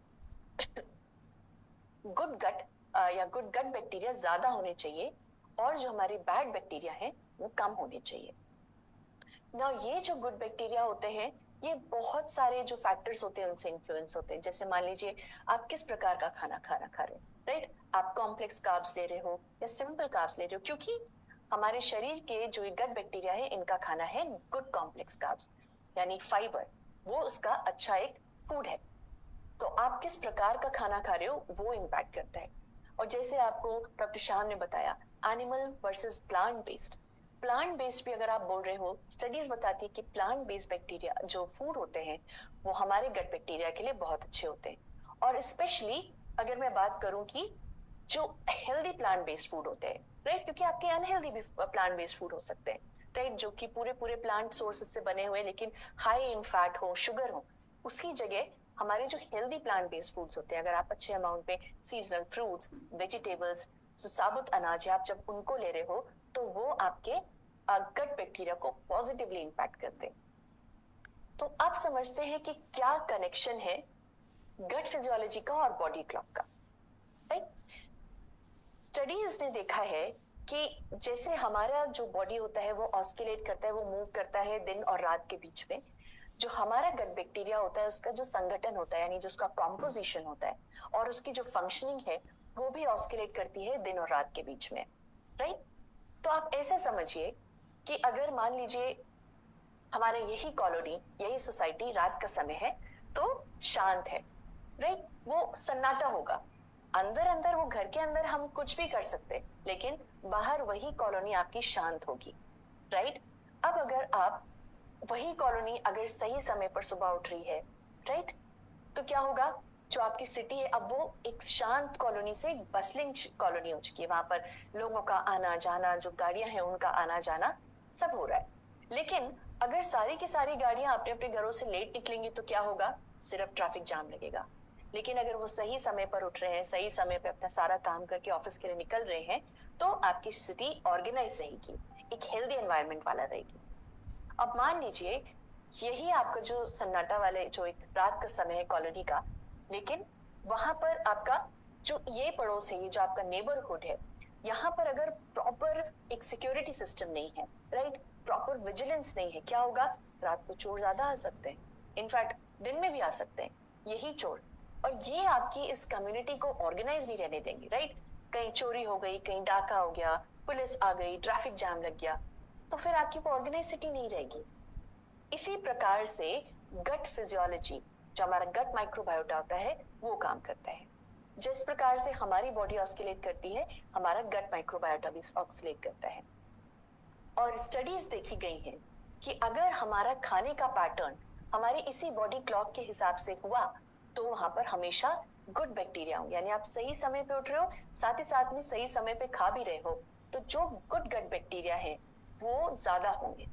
गुड गट या गुड गट बैक्टीरिया ज्यादा होने चाहिए, और जो हमारे बैड बैक्टीरिया हैं वो कम होने चाहिए ना। ये जो गुड बैक्टीरिया होते हैं, ये बहुत सारे जो फैक्टर्स होते हैं उनसे इन्फ्लुएंस होते हैं। जैसे मान लीजिए आप किस प्रकार का खाना खा रहे हैं, राइट, आप कॉम्प्लेक्स कार्ब्स ले रहे हो या सिंपल कार्ब्स ले रहे हो, क्योंकि हमारे शरीर के जो गट बैक्टीरिया है इनका खाना है गुड कॉम्प्लेक्स कार्ब्स, यानी फाइबर, वो उसका अच्छा एक फूड है। तो आप किस प्रकार का खाना खा रहे हो वो इम्पैक्ट करता है। और जैसे आपको डॉक्टर शाह ने बताया, animal versus plant based, plant based भी अगर आप बोल रहे हो, स्टडीज बताती है कि प्लांट बेस्ड बैक्टीरिया जो फूड होते हैं वो हमारे गट बैक्टीरिया के लिए बहुत अच्छे होते हैं। और स्पेशली अगर मैं बात करूं कि जो हेल्दी प्लांट बेस्ड फूड होते हैं, राइट, क्योंकि आपके अनहेल्दी भी प्लांट बेस्ड फूड हो सकते हैं, राइट, जो कि पूरे पूरे प्लांट सोर्सेज से बने हुए लेकिन हाई इन फैट हो, शुगर हो, उसकी जगह हमारे जो हेल्दी प्लांट बेस्ड फूड्स होते हैं, अगर आप अच्छे अमाउंट में सीजनल फ्रूट्स, वेजिटेबल्स, जो साबुत अनाज है, आप जब उनको ले रहे हो तो वो आपके गट बैक्टीरिया को पॉजिटिवली इंपैक्ट करते हैं। तो आप समझते हैं कि क्या कनेक्शन है गट फिजियोलॉजी का और बॉडी क्लॉक का, राइट? स्टडीज ने देखा है कि जैसे हमारा जो बॉडी होता है वो ऑस्किलेट करता है, वो मूव करता है दिन और रात के बीच में, जो हमारा गट बैक्टीरिया होता है उसका जो संगठन होता है, यानी जो उसका कॉम्पोजिशन होता है और उसकी जो फंक्शनिंग है वो भी ऑस्किलेट करती है दिन और रात के बीच में, राइट? तो आप ऐसे समझिए कि अगर मान लीजिए हमारा यही कॉलोनी, यही सोसाइटी रात का समय है तो शांत है, राइट? वो सन्नाटा होगा, अंदर अंदर वो घर के अंदर हम कुछ भी कर सकते, लेकिन बाहर वही कॉलोनी आपकी शांत होगी, राइट? अब अगर आप वही कॉलोनी अगर सही समय पर सुबह उठ रही है, राइट, तो क्या होगा? जो आपकी सिटी है अब वो एक शांत कॉलोनी से एक बसलिंग कॉलोनी हो चुकी है, वहां पर लोगों का आना जाना, जो गाड़ियां हैं उनका आना जाना सब हो रहा है। लेकिन अगर सारी की सारी गाड़ियां अपने अपने घरों से लेट निकलेंगी तो क्या होगा? सिर्फ ट्रैफिक जाम लगेगा। लेकिन अगर वो सही समय पर उठ रहे हैं, सही समय पर अपना सारा काम करके ऑफिस के लिए निकल रहे हैं, तो आपकी सिटी ऑर्गेनाइज रहेगी, एक हेल्दी एनवायरनमेंट वाला रहेगी। अब मान लीजिए यही आपका जो सन्नाटा वाले जो एक रात का समय है कॉलोनी का, लेकिन वहां पर आपका जो ये पड़ोस है, ये जो आपका नेबरहुड है, यहाँ पर अगर प्रॉपर एक सिक्योरिटी सिस्टम नहीं है, राइट, प्रॉपर विजिलेंस नहीं है, क्या होगा? रात को चोर ज्यादा आ सकते हैं, इनफैक्ट दिन में भी आ सकते हैं यही चोर, और ये आपकी इस कम्युनिटी को ऑर्गेनाइज नहीं रहने देंगे, राइट? कहीं चोरी हो गई, कहीं डाका हो गया, पुलिस आ गई, ट्रैफिक जाम लग गया, तो फिर आपकी वो ऑर्गेनाइज सिटी नहीं रहेगी। इसी प्रकार से गट फिजियोलॉजी, जो हमारा गट माइक्रोबायोटा होता है, वो काम करता है। जिस प्रकार से हमारी बॉडी ऑस्किलेट करती है, हमारा गट माइक्रोबायोटा भी ऑस्किलेट करता है। और स्टडीज देखी गई हैं कि अगर हमारा खाने का पैटर्न हमारी इसी बॉडी क्लॉक के हिसाब से हुआ तो वहां पर हमेशा गुड बैक्टीरिया होंगे, यानी आप सही समय पे उठ रहे हो, साथ ही साथ में सही समय पे खा भी रहे हो, तो जो गुड गट बैक्टीरिया है वो ज्यादा होंगे।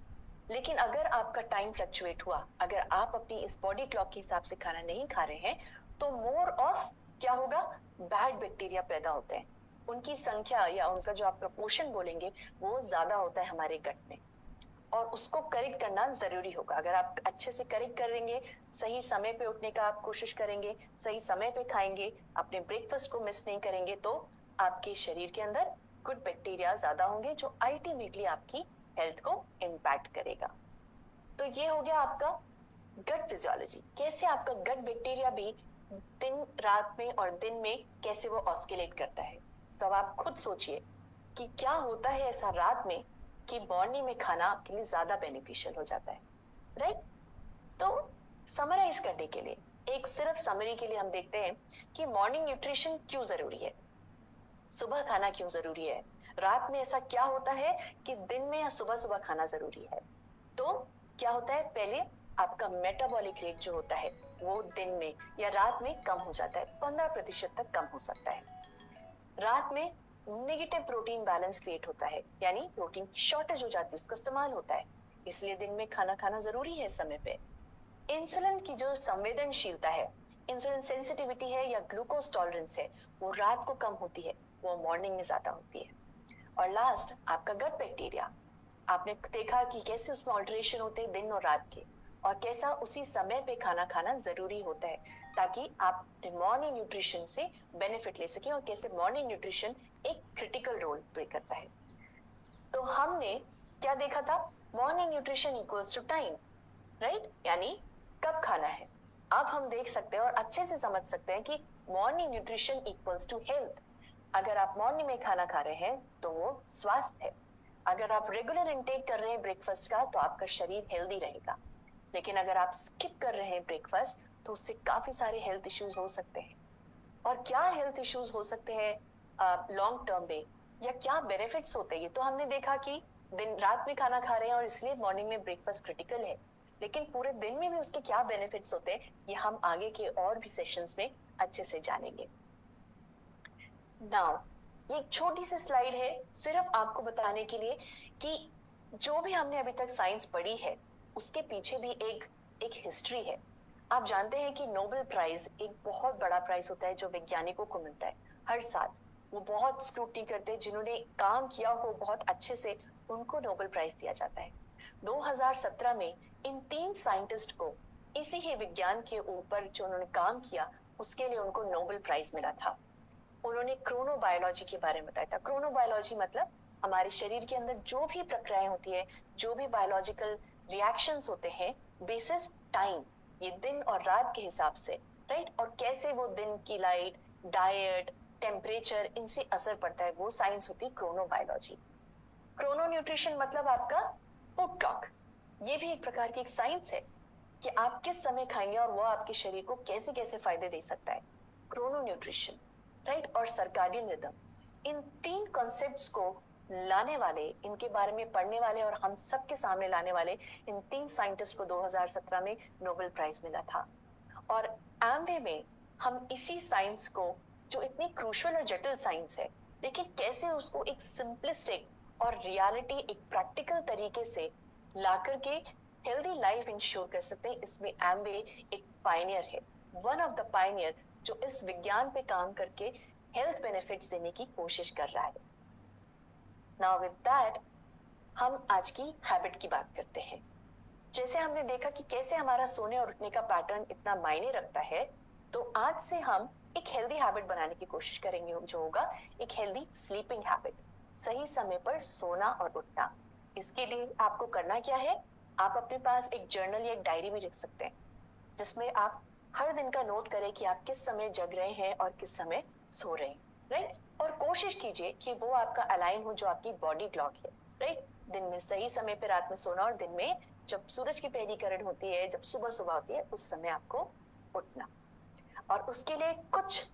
लेकिन अगर आपका टाइम फ्लक्चुएट हुआ, अगर आप अपनी इस बॉडी क्लॉक के हिसाब से खाना नहीं खा रहे हैं, तो मोर ऑफ क्या होगा? बैड बैक्टीरिया पैदा होते हैं, उनकी संख्या या उनका जो आप प्रपोर्शन बोलेंगे वो ज्यादा होता है हमारे गट में, और उसको करेक्ट करना जरूरी होगा। अगर आप अच्छे से करेक्ट करेंगे, सही समय पे उठने का आप कोशिश करेंगे, सही समय पे खाएंगे, अपने ब्रेकफास्ट को मिस नहीं करेंगे, तो आपके शरीर के अंदर गुड बैक्टीरिया ज्यादा होंगे जो अल्टीमेटली आपकी हेल्थ को इम्पैक्ट करेगा। तो ये हो गया आपका गट फिजियोलॉजी, कैसे आपका गट बैक्टीरिया भी दिन रात में और दिन में कैसे वो ऑस्किलेट करता है। तो अब आप खुद सोचिए कि क्या होता है ऐसा रात में कि मॉर्निंग में खाना आपके लिए ज्यादा बेनिफिशियल हो जाता है, राइट? तो समराइज करने के लिए, एक सिर्फ समरी के लिए हम देखते हैं कि मॉर्निंग न्यूट्रिशन क्यों जरूरी है, सुबह खाना क्यों जरूरी है, रात में ऐसा क्या होता है कि दिन में या सुबह सुबह खाना जरूरी है। तो क्या होता है? पहले आपका मेटाबॉलिक रेट जो होता है वो दिन में या रात में कम हो जाता है, 15% तक कम हो सकता है। रात में नेगेटिव प्रोटीन बैलेंस क्रिएट होता है, यानी प्रोटीन की शॉर्टेज हो जाती है, उसका इस्तेमाल होता है, इसलिए दिन में खाना खाना जरूरी है समय पे। इंसुलिन की जो संवेदनशीलता है, इंसुलिन सेंसिटिविटी है या ग्लूकोज टॉलरेंस है, वो रात को कम होती है, वो मॉर्निंग में ज्यादा होती है। और लास्ट आपका गट बैक्टीरिया, आपने देखा कि कैसे उसमें ऑल्टरेशन होते हैं दिन और रात के, और कैसा उसी समय पे खाना खाना जरूरी होता है ताकि आप मॉर्निंग न्यूट्रिशन से बेनिफिट ले सकें, और कैसे मॉर्निंग न्यूट्रिशन एक क्रिटिकल रोल प्ले करता है। तो हमने क्या देखा था? Morning nutrition equals to time, right, यानी कब खाना है। अब हम देख सकते हैं और अच्छे से समझ सकते हैं कि morning nutrition equals to health. अगर आप मॉर्निंग में खाना खा रहे हैं तो वो स्वास्थ्य है, अगर आप रेगुलर इंटेक कर रहे हैं ब्रेकफास्ट का तो आपका शरीर हेल्दी रहेगा। लेकिन अगर आप स्किप कर रहे हैं ब्रेकफास्ट तो उससे काफी सारे हेल्थ इश्यूज हो सकते हैं। और क्या हेल्थ इश्यूज हो सकते हैं लॉन्ग टर्म में, या क्या बेनिफिट्स होते हैं? ये तो हमने देखा कि दिन रात में खाना खा रहे हैं और इसलिए मॉर्निंग में ब्रेकफास्ट क्रिटिकल है, लेकिन पूरे दिन में भी उसके क्या बेनिफिट्स होते हैं ये हम आगे के और भी सेशंस में अच्छे से जानेंगे। नाउ ये एक छोटी सी स्लाइड है सिर्फ आपको बताने के लिए कि जो भी हमने अभी तक साइंस पढ़ी है उसके पीछे भी एक हिस्ट्री है। आप जानते हैं कि नोबेल प्राइज एक बहुत बड़ा प्राइज होता है जो वैज्ञानिकों को मिलता है हर साल, वो बहुत स्क्रूटनी करते हैं, जिन्होंने काम किया हो बहुत अच्छे से उनको नोबेल प्राइज दिया जाता है। 2017 में इन 3 साइंटिस्ट को इसी ही विज्ञान के ऊपर जो उन्होंने काम किया उसके लिए उनको नोबेल प्राइज मिला था। उन्होंने क्रोनोबायोलॉजी के बारे में बताया था। क्रोनोबायोलॉजी मतलब हमारे शरीर के अंदर जो भी प्रक्रियाएं होती है, जो भी बायोलॉजिकल रिएक्शंस होते हैं बेसिस टाइम, ये दिन और रात के हिसाब से, राइट, और कैसे वो दिन की लाइट, डाइट, टेम्परेचर, इनसे असर पड़ता है, वो साइंस होती है क्रोनोबायोलॉजी। क्रोनो न्यूट्रिशन मतलब आपका फूड क्लॉक, ये भी एक प्रकार की एक साइंस है कि आप किस समय खाएंगे और वो आपके शरीर को कैसे कैसे फायदे दे सकता है। क्रोनो न्यूट्रिशन, राइट, और सर्काडियन रिदम, इन 3 कॉन्सेप्ट्स को लाने वाले, इनके बारे में पढ़ने वाले और हम सबके सामने लाने वाले इन 3 साइंटिस्ट को 2017 में नोबेल प्राइज मिला था। और एमवे में हम इसी साइंस को, जो इतनी क्रूशियल और जटिल साइंस है, लेकिन कैसे उसको एक सिंपलिस्टिक और रियलिटी, एक प्रैक्टिकल तरीके से ला करके हेल्दी लाइफ इंश्योर कर सकते हैं, इसमें एमवे एक पायनियर है, वन ऑफ द पायनियर जो इस विज्ञान पे काम करके हेल्थ बेनिफिट्स देने की कोशिश कर रहा है। नाउ विद दैट हम आज की हैबिट की बात करते हैं। जैसे हमने देखा कि कैसे हमारा सोने और उठने का पैटर्न इतना मायने रखता है, तो आज से हम एक हेल्दी हैबिट बनाने की कोशिश करेंगे, जो होगा एक हेल्दी स्लीपिंग हैबिट, सही समय पर सोना और उठना। इसके लिए आपको करना क्या है, आप अपने पास एक जर्नल या एक डायरी भी रख सकते हैं, जिसमें आप हर दिन का नोट करें कि आप किस समय जग रहे हैं और किस समय सो रहे हैं, राइट, और कोशिश कीजिए कि वो आपका अलाइन हो जो आपकी बॉडी क्लॉक है, राइट, दिन में सही समय पर रात में सोना और दिन में जब सूरज की पहली किरण होती है, जब सुबह सुबह होती है, उस समय आपको उठना। और उसके लिए कुछ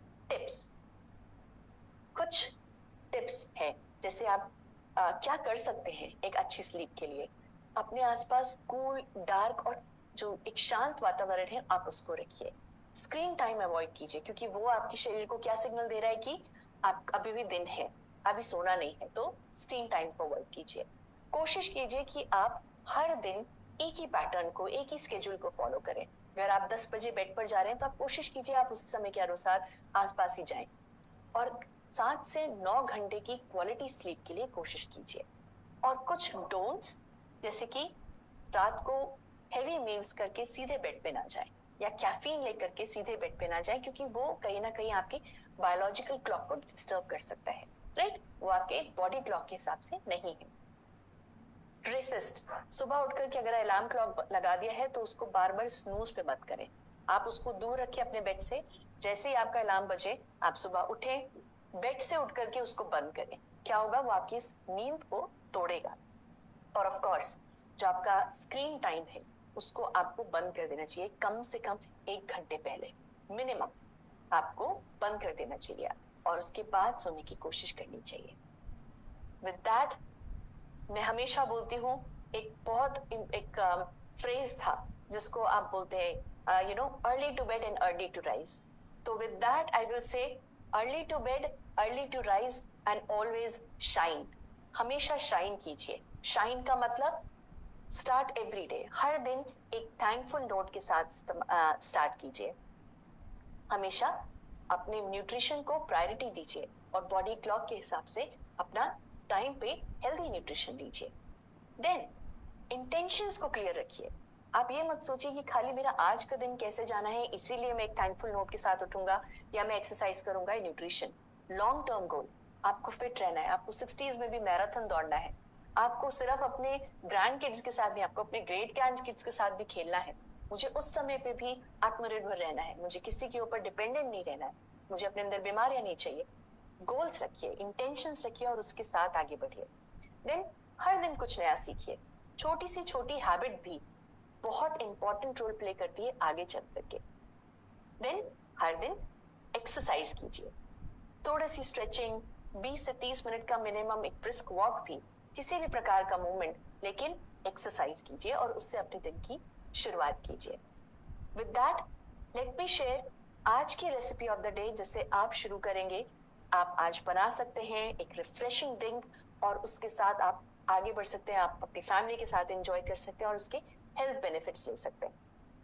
टिप्स है, जैसे आप क्या कर सकते हैं एक अच्छी स्लीप के लिए। अपने आसपास कूल, डार्क और जो एक शांत वातावरण है आप उसको रखिए। स्क्रीन टाइम अवॉइड कीजिए, क्योंकि वो आपके शरीर को क्या सिग्नल दे रहा है कि आप अभी भी दिन है, अभी सोना नहीं है, तो स्क्रीन टाइम को अवॉइड कीजिए। कोशिश कीजिए कि आप हर दिन एक ही पैटर्न को, एक ही स्केड्यूल को फॉलो करें। अगर आप 10 बजे बेड पर जा रहे हैं तो आप कोशिश कीजिए आप उसी समय के अनुसार आसपास ही जाएं, और 7 से 9 घंटे की क्वालिटी स्लीप के लिए कोशिश कीजिए। और कुछ डोंट्स, जैसे कि रात को हेवी मील्स करके सीधे बेड पे ना जाएं, या कैफीन लेकर के सीधे बेड पे ना जाएं, क्योंकि वो कहीं ना कहीं आपकी बायोलॉजिकल क्लॉक को डिस्टर्ब कर सकता है, राइट, वो आपके बॉडी क्लॉक के हिसाब से नहीं है। रेसिस्ट, सुबह उठकर के अगर अलार्म क्लॉक लगा दिया है तो उसको बार बार स्नूज पे मत करें, आप उसको दूर रखिए अपने बेड से। जैसे ही आपका अलार्म बजे आप सुबह उठे, बेड से उठ करके उसको बंद करें। क्या होगा, वो आपकी नींद को तोड़ेगा। और ऑफ कोर्स जो आपका स्क्रीन टाइम है उसको आपको बंद कर देना चाहिए, कम से कम 1 घंटे पहले मिनिमम आपको बंद कर देना चाहिए, और उसके बाद सोने की कोशिश करनी चाहिए। विद दैट, मैं हमेशा बोलती हूँ, एक फ्रेज था जिसको आप बोलते हैं, early to bed and early to rise. तो with that I will say early to bed, early to rise and always shine. हमेशा शाइन कीजिए। शाइन का मतलब स्टार्ट एवरी डे, हर दिन एक थैंकफुल नोट के साथ स्टार्ट कीजिए। हमेशा अपने न्यूट्रिशन को प्रायोरिटी दीजिए और बॉडी क्लॉक के हिसाब से अपना टाइम पे हेल्दी न्यूट्रिशन लीजिए। देन इंटेंशंस को क्लियर रखिए। आप ये मत सोचिए कि खाली मेरा आज का दिन कैसे जाना है इसीलिए मैं एक थैंकफुल नोट के साथ उठूंगा या मैं एक्सरसाइज करूंगा। न्यूट्रिशन लॉन्ग टर्म गोल, आपको फिट रहना है, आपको 60s में भी मैराथन दौड़ना है, आपको सिर्फ अपने ग्रैंड किड्स के साथ नहीं, आपको अपने ग्रेट ग्रैंड किड्स के साथ भी खेलना है। मुझे उस समय पे भी आत्मनिर्भर रहना है, मुझे किसी के ऊपर डिपेंडेंट नहीं रहना है, मुझे अपने अंदर बीमारियां नहीं चाहिए। गोल्स रखिए, इंटेंशंस रखिए और उसके साथ आगे बढ़िए। देन हर दिन कुछ नया सीखिए। छोटी सी छोटी हैबिट भी बहुत इंपॉर्टेंट रोल प्ले करती है आगे चल करके। देन हर दिन एक्सरसाइज कीजिए, थोड़ी सी स्ट्रेचिंग, 20 से 30 मिनट का मिनिमम एक ब्रिस्क वॉक भी, किसी भी प्रकार का मूवमेंट, लेकिन एक्सरसाइज कीजिए और उससे अपने दिन की शुरुआत कीजिए। With that let me share आज की रेसिपी ऑफ द डे, जिससे आप शुरू करेंगे। आप आज बना सकते हैं एक रिफ्रेशिंग ड्रिंक और उसके साथ आप आगे बढ़ सकते हैं, आप अपनी फैमिली के साथ एंजॉय कर सकते हैं और उसके हेल्थ बेनिफिट्स ले सकते हैं।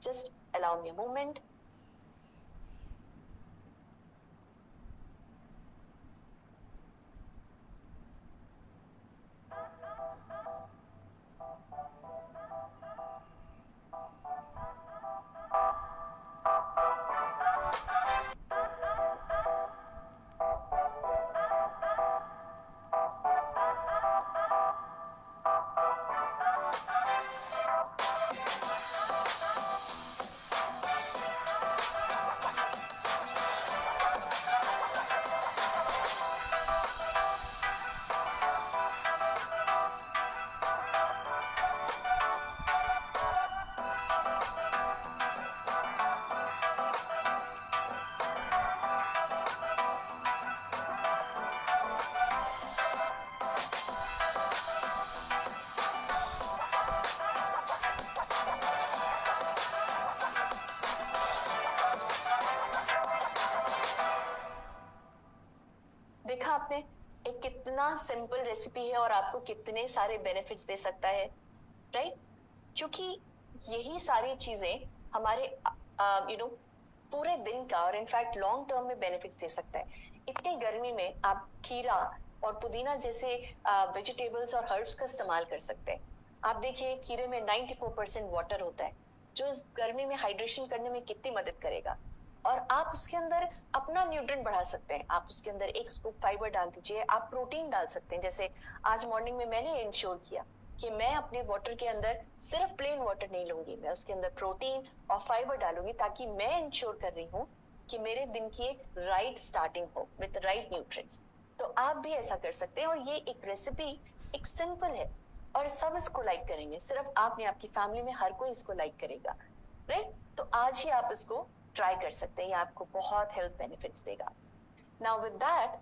Just allow me a moment. कितना सिंपल रेसिपी है और आपको कितने सारे बेनिफिट्स दे सकता है, राइट? क्योंकि यही सारी चीजें हमारे पूरे दिन का और इनफैक्ट लॉन्ग टर्म में बेनिफिट्स दे सकता है। इतनी गर्मी में आप खीरा और पुदीना जैसे वेजिटेबल्स और हर्ब्स का इस्तेमाल कर सकते हैं। आप देखिए खीरे में 94% वाटर होता है, जो इस गर्मी में हाइड्रेशन करने में कितनी मदद करेगा। और आप उसके अंदर अपना न्यूट्रिएंट बढ़ा सकते हैं। आप उसके अंदर एक स्कूप फाइबर डाल दीजिए, आप प्रोटीन डाल सकते हैं। जैसे आज मॉर्निंग में मैंने इंश्योर किया कि मैं अपने वाटर के अंदर सिर्फ प्लेन वाटर नहीं लूंगी, मैं उसके अंदर प्रोटीन और फाइबर डालूंगी, ताकि मैं इंश्योर कर रही हूँ कि मेरे दिन की एक राइट स्टार्टिंग हो विद राइट न्यूट्रिएंट्स। तो आप भी ऐसा कर सकते हैं। और ये एक रेसिपी एक सिंपल है और सब इसको लाइक करेंगे, सिर्फ आप नहीं, आपकी फैमिली में हर कोई इसको लाइक करेगा, राइट? तो आज ही आप इसको ट्राई कर सकते हैं, ये आपको बहुत हेल्थ बेनिफिट्स देगा। नाउ विद दैट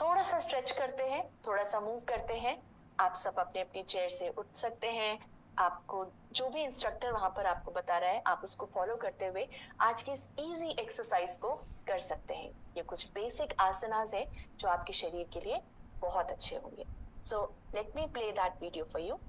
थोड़ा सा स्ट्रेच करते हैं, थोड़ा सा मूव करते हैं। आप सब अपने अपनी चेयर से उठ सकते हैं। आपको जो भी इंस्ट्रक्टर वहां पर आपको बता रहा है, आप उसको फॉलो करते हुए आज की इस इजी एक्सरसाइज को कर सकते हैं। ये कुछ बेसिक आसनास है जो आपके शरीर के लिए बहुत अच्छे होंगे। So let me play that video for you.